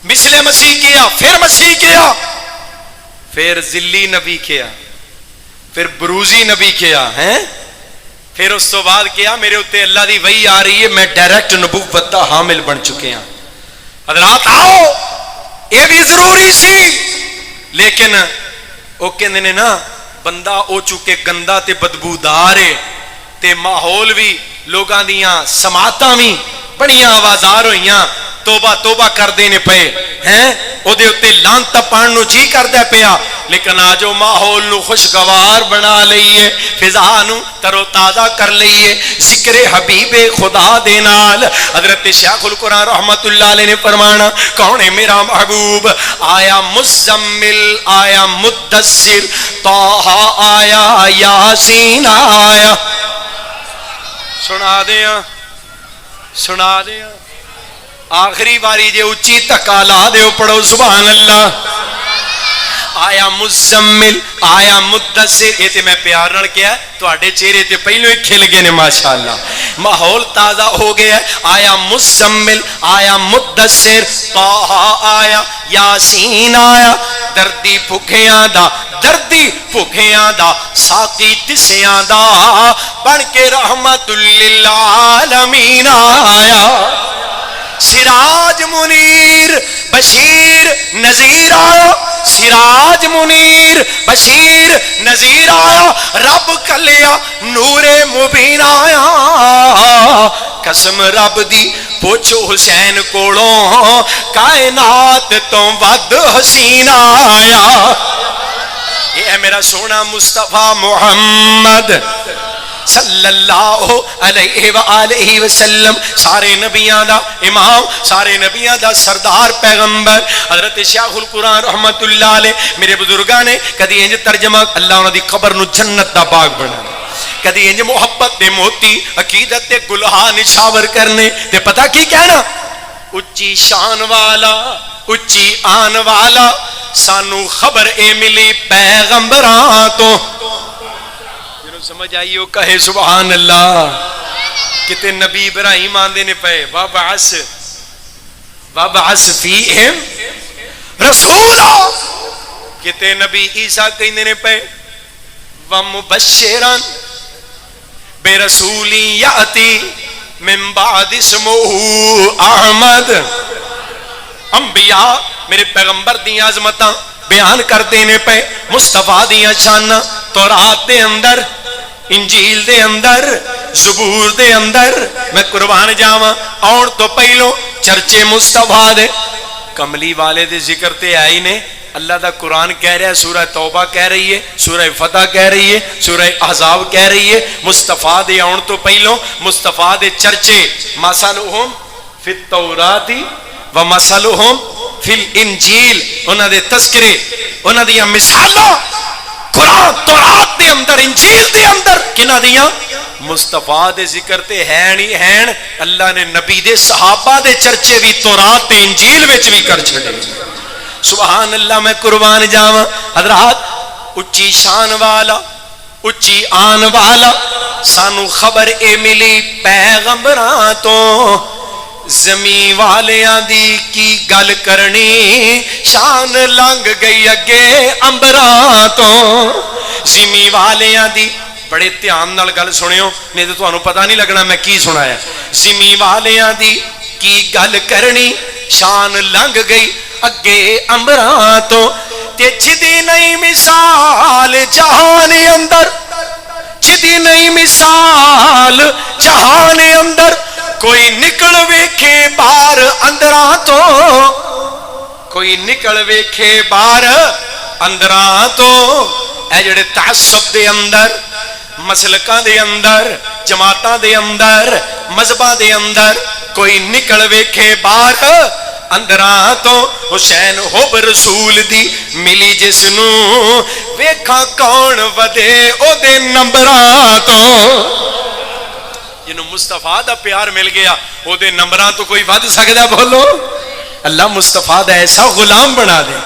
مثل مسیح کیا، پھر مسیح کیا، پھر ذلی نبی کیا، پھر بروزی نبی کیا ہیں، پھر اس تو بعد کیا میرے اتنے اللہ دی وحی آ رہی ہے، میں ڈائریکٹ نبوت دا حامل بن چکے ہیں۔ حضرات آؤ، یہ بھی ضروری سی، لیکن وہ کہندے نے نا بندہ او چکے گندا تے بدبودار ہے تے ماحول بھی لوگاں دیاں سماعتاں بھی بڑیاں آوازار ہوئیاں، توبہ توبہ کر دینے پے ہیں، او دے اتے لانتا پان نو جی کر دے پیا، لیکن آجو ماحول نو خوشگوار بنا لئیے، فضا نو ترو تازہ کر لئیے، ذکر حبیب خدا دے نال۔ حضرت شیخ القرآن رحمت اللہ علیہ نے فرمانا، کون ہے میرا محبوب؟ آیا مزمل، آیا مدثر، طٰہٰ آیا، یاسین آیا۔ سنا دیا، سنا دیا، آخری باری جے اچھی تکا لا دیو، پڑھو سبحان اللہ۔ آیا مزمل، آیا مدثر، یہ تے میں پیار نال کیا تو آڑے چہرے تے پہلو ہی کھل گئے نے ماشاءاللہ، ماحول تازہ ہو گیا ہے۔ آیا مزمل، آیا مدثر، طٰہٰ آیا، یاسین آیا، دردی بھکھیاں دا، دردی بھکھیاں دا، ساقی تسیاں دا، بن کے رحمت للعالمین آیا۔ سراج منیر بشیر نذیر آیا، سراج منیر بشیر نذیر آیا، رب کلیا نور مبین آیا۔ قسم رب دی پوچھو حسین کوڑوں، کائنات تو ود حسین آیا۔ یہ ہے میرا سونا مصطفیٰ محمد صلی اللہ علیہ وآلہ وسلم، سارے نبیان دا امام، سارے نبیان دا سردار پیغمبر۔ حضرت شیخ القرآن رحمت اللہ علیہ میرے بزرگاں نے کدی انج ترجمہ، اللہ انہاں دی قبر نو جنت دا باغ بنا، کدی انج محبت دے موتی عقیدت دے گلہا نشاور کرنے تے پتہ کی کہنا، اچھی شان والا، اچھی آن والا، سانو خبر اے ملی پیغمبراں تو۔ سمجھ آئیو کہے سبحان اللہ۔ کتے نبی ابراہیم آندے نے پے وَبْعَثْ فِيهِمْ رَسُولًا، کتے نبی عیسیٰ کہندے نے پے وَمُبَشِّرًا بِرَسُولٍ يَأْتِي مِن بَعْدِ اسْمُهُ احمد۔ انبیاء میرے پیغمبر دی عظمتاں بیان کر دینے پہ، مصطفیٰ دیاں شاناں تورات دے اندر، انجیل دے اندر، زبور دے اندر، میں قربان جاواں آن تو پہلو چرچے مصطفیٰ دے۔ کملی والے دے ذکر تے آئی نے، اللہ دا قرآن کہہ رہا ہے، سورہ توبہ کہہ رہی ہے، سورہ فتح کہہ رہی ہے، سورہ احزاب کہہ رہی ہے، مصطفیٰ دے آن تو پہلو مصطفیٰ دے چرچے، مثلہم فی التوراۃ ومثلہم فی الانجیل، انہاں دے تذکرے، انہاں دیاں مثالاں قرآن تورات دے اندر، انجیل دے اندر، کنہ دیاں مصطفیٰ دے ذکر تے ہیں ہی ہیں۔ اللہ نے نبی دے صحابہ دے چرچے بھی تورات تے انجیل وچ بھی کر چھڑے، سبحان اللہ، میں قربان جاواں۔ حضرات اچھی شان والا، اچھی آن والا، سانو خبر اے ملی پیغمبراں تو، زمین والیاں دی کی گل کرنی، شان لنگ گئی اگے امبراں تو۔ زمین والیاں دی، بڑے دھیان نال گل سنیو نہیں تو تانوں پتہ نہیں لگنا میں کی سنایا۔ زمین والیاں دی کی گل کرنی، شان لنگ گئی اگے امبراں تو، تے جدی نہیں مثال جہان اندر، جدی نہیں مثال جہان اندر، کوئی نکل ویکھے باہر اندراں تو، کوئی نکل ویکھے باہر اندراں تو۔ اے جڑے تعصب دے اندر، مسلکاں دے اندر، جماعتاں دے اندر، مذہباں دے اندر، کوئی نکل ویکھے باہر اندراں تو، حسین حب رسول دی ملی جس نو، ویکھاں کون ودے او دے نمبراں تو۔ جنہوں مصطفیٰ دا پیار مل گیا وہ دے نمبران تو کوئی ود سکتا، بولو اللہ مصطفیٰ دا ایسا غلام بنا دے،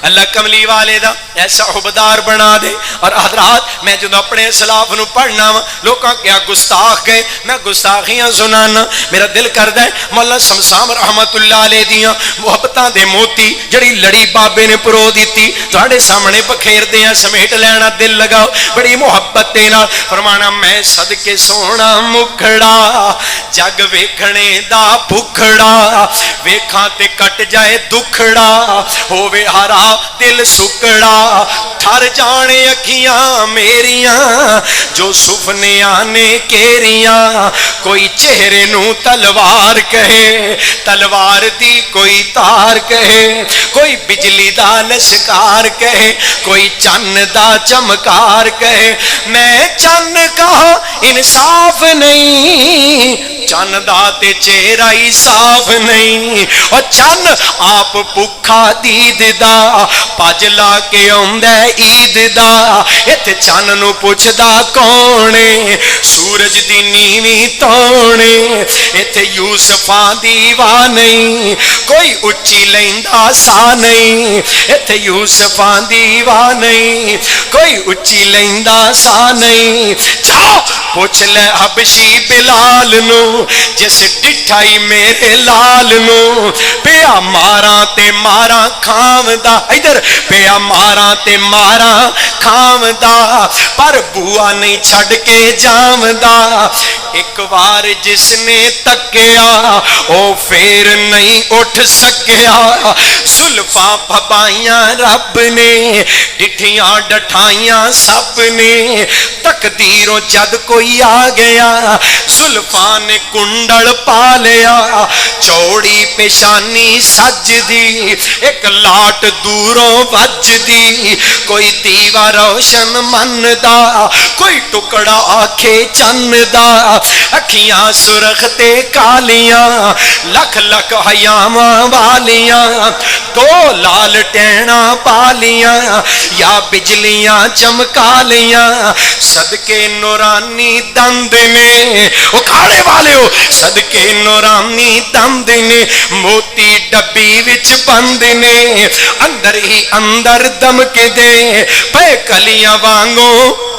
اللہ کملی والے دا ایسا عہدیدار بنا دے. اور حضرات میں جدو اپنے اسلاف نو پڑھنا وا لوکاں کیا گستاخ گئے میں گستاخیاں سنانا میرا دل کردا ہے مولا شمسام رحمت اللہ علیہ دیاں محبتاں دے موتی جڑی لڑی بابے نے پرو دیتی تواڈے سامنے بکھیر دیاں سمیٹ لینا دل لگاؤ بڑی محبت دے نال فرمانا میں صدقے سونا مکھڑا جگ ویکھنے دا بھکھڑا ویکھاں تے کٹ جائے دکھڑا ہووے ہرا دل سکڑا ٹھر جانے اکھیاں میریاں جو سفنیاں نے کیریاں کوئی چہرے نو تلوار کہے تلوار دی کوئی تار کہے کوئی بجلی دا لشکار کہے کوئی چن دا چمکار کہے میں چن کہا انصاف نہیں چن دا تے چہرہ ہی صاف نہیں اور چن آپ بھکھا دید دا پج لا کے آندا عید دا ایتھے چن نو پوچھدا کونے سورج دی نیویں تونے ایتھے یوسفاں دی واہ نہیں کوئی اچھی لیندا سا نہیں ایتھے یوسفاں دی واہ نہیں کوئی اچھی لیندا سا نہیں جاؤ پوچھ لے حبشی بلال نو جس ڈٹھائی میرے لال نو پیا ماراں تے ماراں کھاوندا ادھر پیا ماراں تے ماراں کھاوندا پر بوا نہیں چھڈ کے جاوندا ایک بار جس نے تکیا او پھر نہیں اٹھ سکیا زلفاں پھبائیاں رب نے ڈٹھیاں ڈٹھائیاں سب نے تقدیروں جد کوئی آ گیا زلفاں نے کنڈل پا لیا چوڑی پیشانی سج دی ایک لاٹ دوروں وج دی کوئی دیوا روشن من دا کوئی ٹکڑا آکھے چن دا اکھیاں سرخ تے کالیاں لکھ لکھ حیاواں والیاں دو لال ٹینا پالیاں یا بجلیاں چمکالیاں صدقے نورانی دند نے اکھاڑے والے ہو صدقے نورانی دند نے موتی ڈبی وچ بند نے اندر ہی اندر دمک دے پے کلیاں وانگوں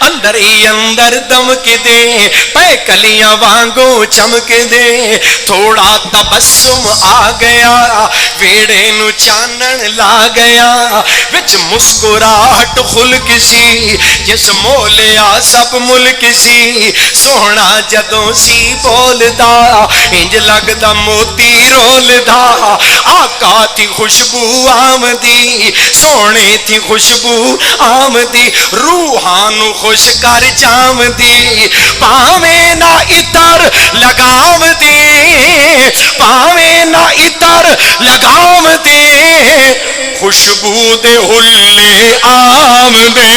اندر ہی اندر دمک دے پے کلیاں وانگوں چمک دے تھوڑا تبسم آ گیا ویڑے نو چانن لا گیا وچ مسکراہٹ خلق سی جس مولیا سب ملک سی سونا جدوں سی بولدا انج لگدا موتی رولدا آقا تھی خوشبو آمدی سونے تھی خوشبو آمدی روحان خوش کر جام دی پاویں نہ اتر لگام دی پاویں نہ اتر لگام دی خوشبو دے ہلے عام دے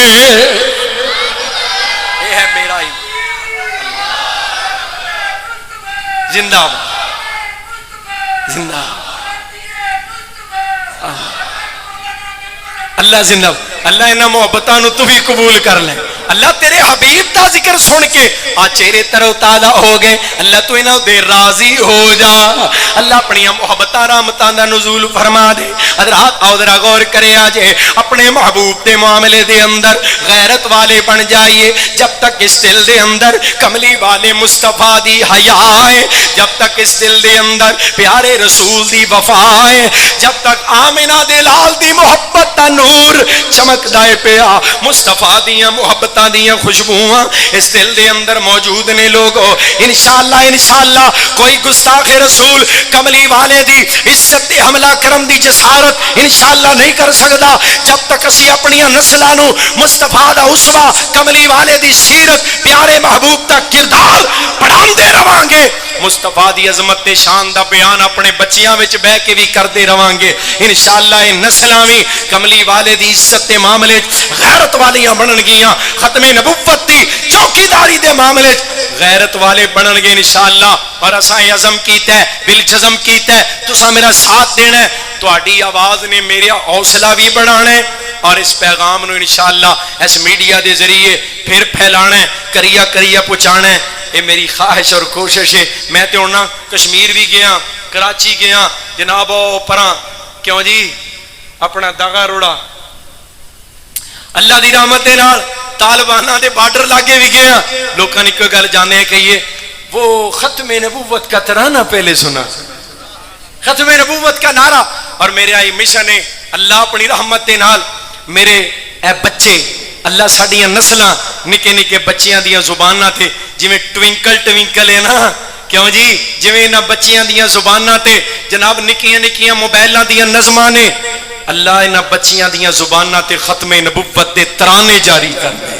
یہ ہے میرا ہی زندہ زندہ اللہ زندہ اللہ انہاں محبتاں نو تو بھی قبول کر لے اللہ تیرے حبیب دا ذکر سن کے آ چہرے ترو تازہ ہو گئے اللہ تو انہاں دے راضی ہو جا اللہ اپنی محبتاں رحمتاں دا نزول فرما دے حضرات آؤ ذرا غور کرے آجے اپنے محبوب دے معاملے دے اندر غیرت والے بن جائیے جب تک اس دل دے اندر کملی والے مصطفیٰ دی حیا ہے جب تک اس دل دے اندر پیارے رسول دی وفا ہے جب تک آمنہ دے لال دی محبت دا نور چمک دائے پیا مصطفیٰ دیاں محبتاں دیاں خوشبوہاں اس دل دے اندر موجود نے لوگو انشاءاللہ کوئی گستاخ رسول کملی والے دی عزت دے حملہ کرم دی جسارت انشاءاللہ نہیں کر سکتا جب تک اسی اپنی نسلانو مصطفیٰ دا اسوہ کملی والے دی سیرت پیارے محبوب دا کردار پڑھان دے روانگے مصطفیٰ دی عظمت تے شان دا بیان اپنے بچیاں وچ بہ کے بھی کردے روانگے انشاءاللہ ان نسلاں کملی والے دی عزت دے معاملے غیرت والیاں بنن گیاں ختم نبوت دی چوکیداری دے معاملے غیرت والے بنن گے انشاءاللہ اور اساں عزم کیتا ہے بالجزم کیتا ہے تساں میرا ساتھ دینا ہے تہاڈی آواز نے میرا حوصلہ بھی بڑھانا ہے اور اس پیغام نو انشاءاللہ اس میڈیا دے ذریعے پھر پھیلانا ہے کریا پہنچانا ہے یہ میری خواہش اور کوشش ہے میں تے ہن کشمیر بھی گیا کراچی گیا جناب پراں کیوں جی اپنا داغا روڑا اللہ دی رحمت دے نال طالبانہ دے بارڈر لاگے بھی گیا لوکاں نے کوئی گل جانے کہیے وہ ختم نبوت کا ترانہ پہلے سنا ختم نبوت کا نعرہ اور میرے آئی مشن ہے اللہ اپنی رحمت دے نال میرے اے بچے اللہ ساڈیاں نسلاں نکے نکے بچیاں دیاں زباناں تے جویں ٹوینکل ٹوینکل ہے نا کیوں جی جویں انہاں بچیاں دیاں زباناں تے جناب نکیاں نکیاں موبائلاں دیاں نظماں نے اللہ انہاں بچیاں دیاں زباناں تے ختم نبوت دے ترانے جاری کر دے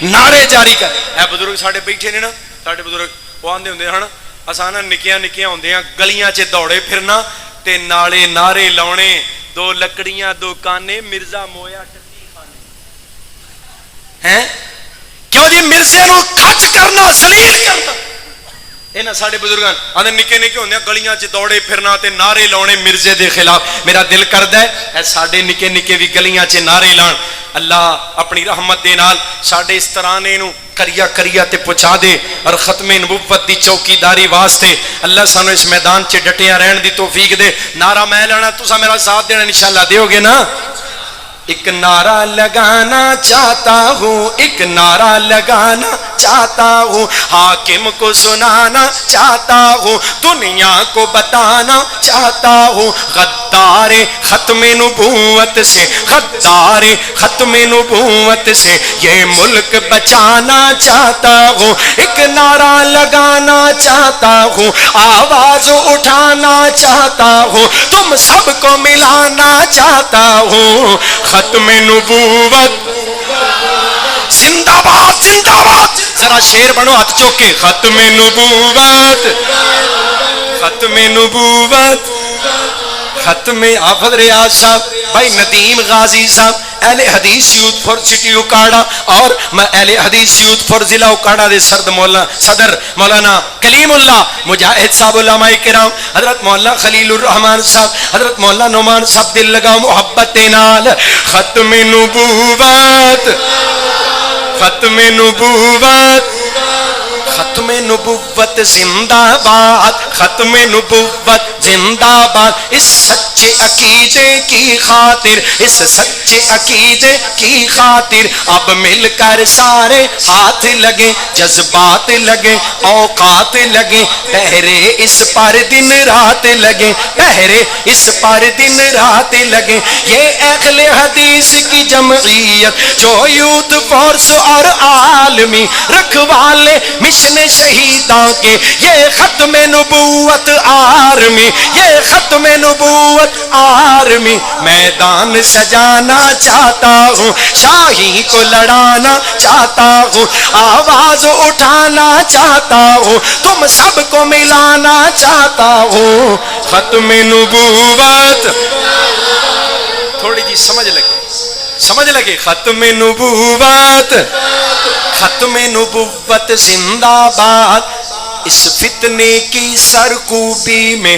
نعرے جاری کر اے بزرگ ساڈے بیٹھے نے نا ساڈے بزرگ وہ آندے ہوندے ہن اساں نا نکیاں نکیاں ہوندیاں گلیاں 'چ دوڑے پھرنا تے نالے نعرے لاونے دو لکڑیاں دو کانے مرزا مویا ٹٹی خانے ہیں کیوں جی مرزے نو کھچ کرنا ذلیل کرنا اینا ساڈے بزرگاں آندے نکے نکے ہوندے گلیاں 'چ دوڑے پھرنا تے نعرے لاونے مرزے دے خلاف میرا دل کردا ہے اے ساڈے نکے نکے وی گلیاں 'چ نعرے لان اللہ اپنی رحمت دے نال ساڈے اس ترانے نو کریا کریا تے پہنچا دے اور ختم نبوت دی چوکیداری واسطے اللہ سانو اس میدان 'چ ڈٹیاں رہن دی توفیق دے نعرہ میں لانا تساں میرا ساتھ دینا انشاءاللہ دیو گے نا ایک نعرہ لگانا چاہتا ہوں ایک نعرہ لگانا چاہتا ہوں حاکم کو سنانا چاہتا ہوں دنیا کو بتانا چاہتا ہوں غدار ختم نبوت سے غدار ختم نبوت سے یہ ملک بچانا چاہتا ہوں ایک نعرہ لگانا چاہتا ہوں آواز اٹھانا چاہتا ہوں تم سب کو ملانا چاہتا ہوں ختم نبوت زندہ باد زندہ باد ذرا شیر بنو ہاتھ چوکے ختم نبوت ختم نبوت ختم حافظ ریاض صاحب بھائی ندیم غازی صاحب اہل حدیث یوتھ فور سٹی اکاڑا اور میں اہل حدیث یوتھ فور ضلع اکاڑا دے صدر مولانا کلیم اللہ مجاہد صاحب علماء کرام حضرت مولانا خلیل الرحمن صاحب حضرت مولانا نعمان صاحب دل لگا محبت نال ختم نبوت ختم نبوت ختم نبوت زندہ باد ختم نبوت زندہ باد اس سچے عقیدے کی خاطر اس سچے عقیدے کی خاطر اب مل کر سارے ہاتھ لگے جذبات لگے اوقات لگے پہرے اس پر دن رات لگے پہرے اس پر دن رات لگے یہ اہل حدیث کی جمعیت جو یوتھ فورس اور عالمی رکھوالے مشن شہیداں کے یہ ختم نبوت آرمی یہ ختم نبوت آرمی میدان سجانا چاہتا ہوں شاہی کو لڑانا چاہتا ہوں آواز اٹھانا چاہتا ہوں تم سب کو ملانا چاہتا ہوں ختم نبوت تھوڑی جی سمجھ لگے ختم نبوت ختم نبوت زندہ باد اس فتنے کی سرکوبی میں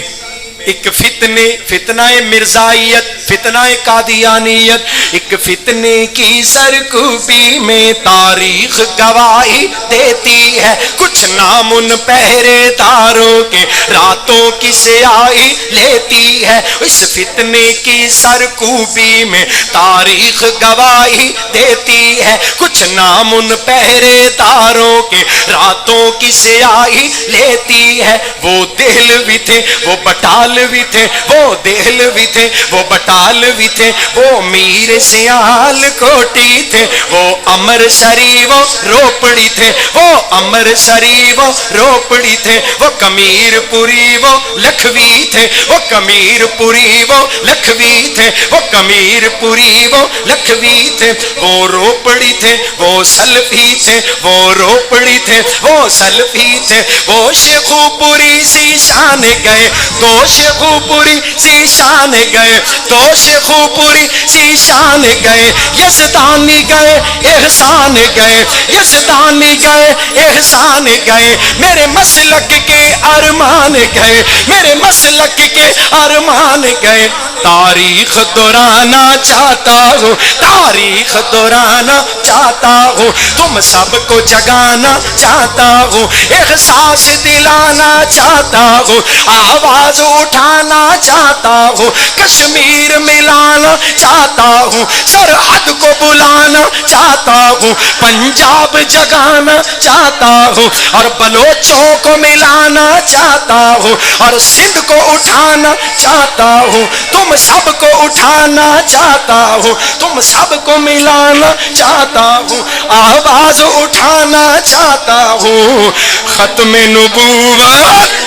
ایک فتنہ مرزائیت فتنہ قادیانیت ایک فتنے کی سرکوبی میں تاریخ گواہی دیتی ہے کچھ نام ان پہرے داروں کے راتوں کی سیاہی لیتی ہے اس فتنے کی سرکوبی میں تاریخ گواہی دیتی ہے کچھ نام ان پہرے داروں کے راتوں کی سیاہی لیتی ہے وہ دہلوی تھے وہ بٹال بھی تھے وہ دہلوی تھے وہ بٹالوی تھے وہ میر سیال کوٹی تھے وہ امر شریف و روپڑی تھے وہ امر شریف و روپڑی تھے وہ کمیر پوری وہ لکھوی تھے وہ کمیر پوری وہ لکھوی تھے وہ کمیر پوری وہ لکھوی تھے وہ روپڑی تھے وہ سلفی تھے وہ روپڑی تھے وہ سلفی تھے وہ شیخو پوری سی شان گئے تو شیخو پوری سی شان گئے تو شیخو پوری سی شان گئے یزدانی گئے احسان گئے یزدانی گئے احسان گئے میرے مسلک کے ارمان گئے میرے مسلک کے ارمان گئے تاریخ دہرانا چاہتا ہوں تاریخ دہرانا چاہتا ہوں تم سب کو جگانا چاہتا ہوں احساس دلانا چاہتا ہوں آواز اٹھ اٹھانا چاہتا ہوں، کشمیر ملانا چاہتا ہوں، سرحد کو بلانا چاہتا ہوں، پنجاب جگانا چاہتا ہوں، اور بلوچوں کو ملانا چاہتا ہوں، اور سندھ کو اٹھانا چاہتا ہوں، تم سب کو اٹھانا چاہتا ہوں، تم سب کو ملانا چاہتا ہوں، آواز اٹھانا چاہتا ہوں، ختم نبوت،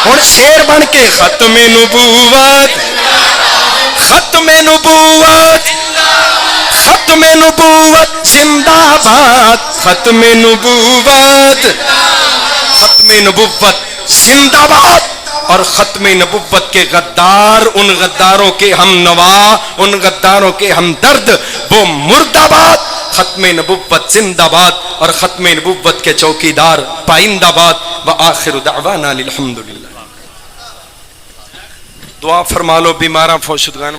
اور شیر بن کے ختم نبوت، ختم نبوت، ختم نبوت زندہ باد، ختم نبوت، ختم نبوت زندہ باد، اور ختم نبوت کے غدار، ان غداروں کے ہم نوا، ان غداروں کے ہمدرد، وہ مرد آباد، ختم نبوت زندہ باد، اور ختم نبوت کے چوکیدار پائندہ باد، وآخر دعوانا الحمدللہ۔ دعا فرما لو بیماراں فوشدگان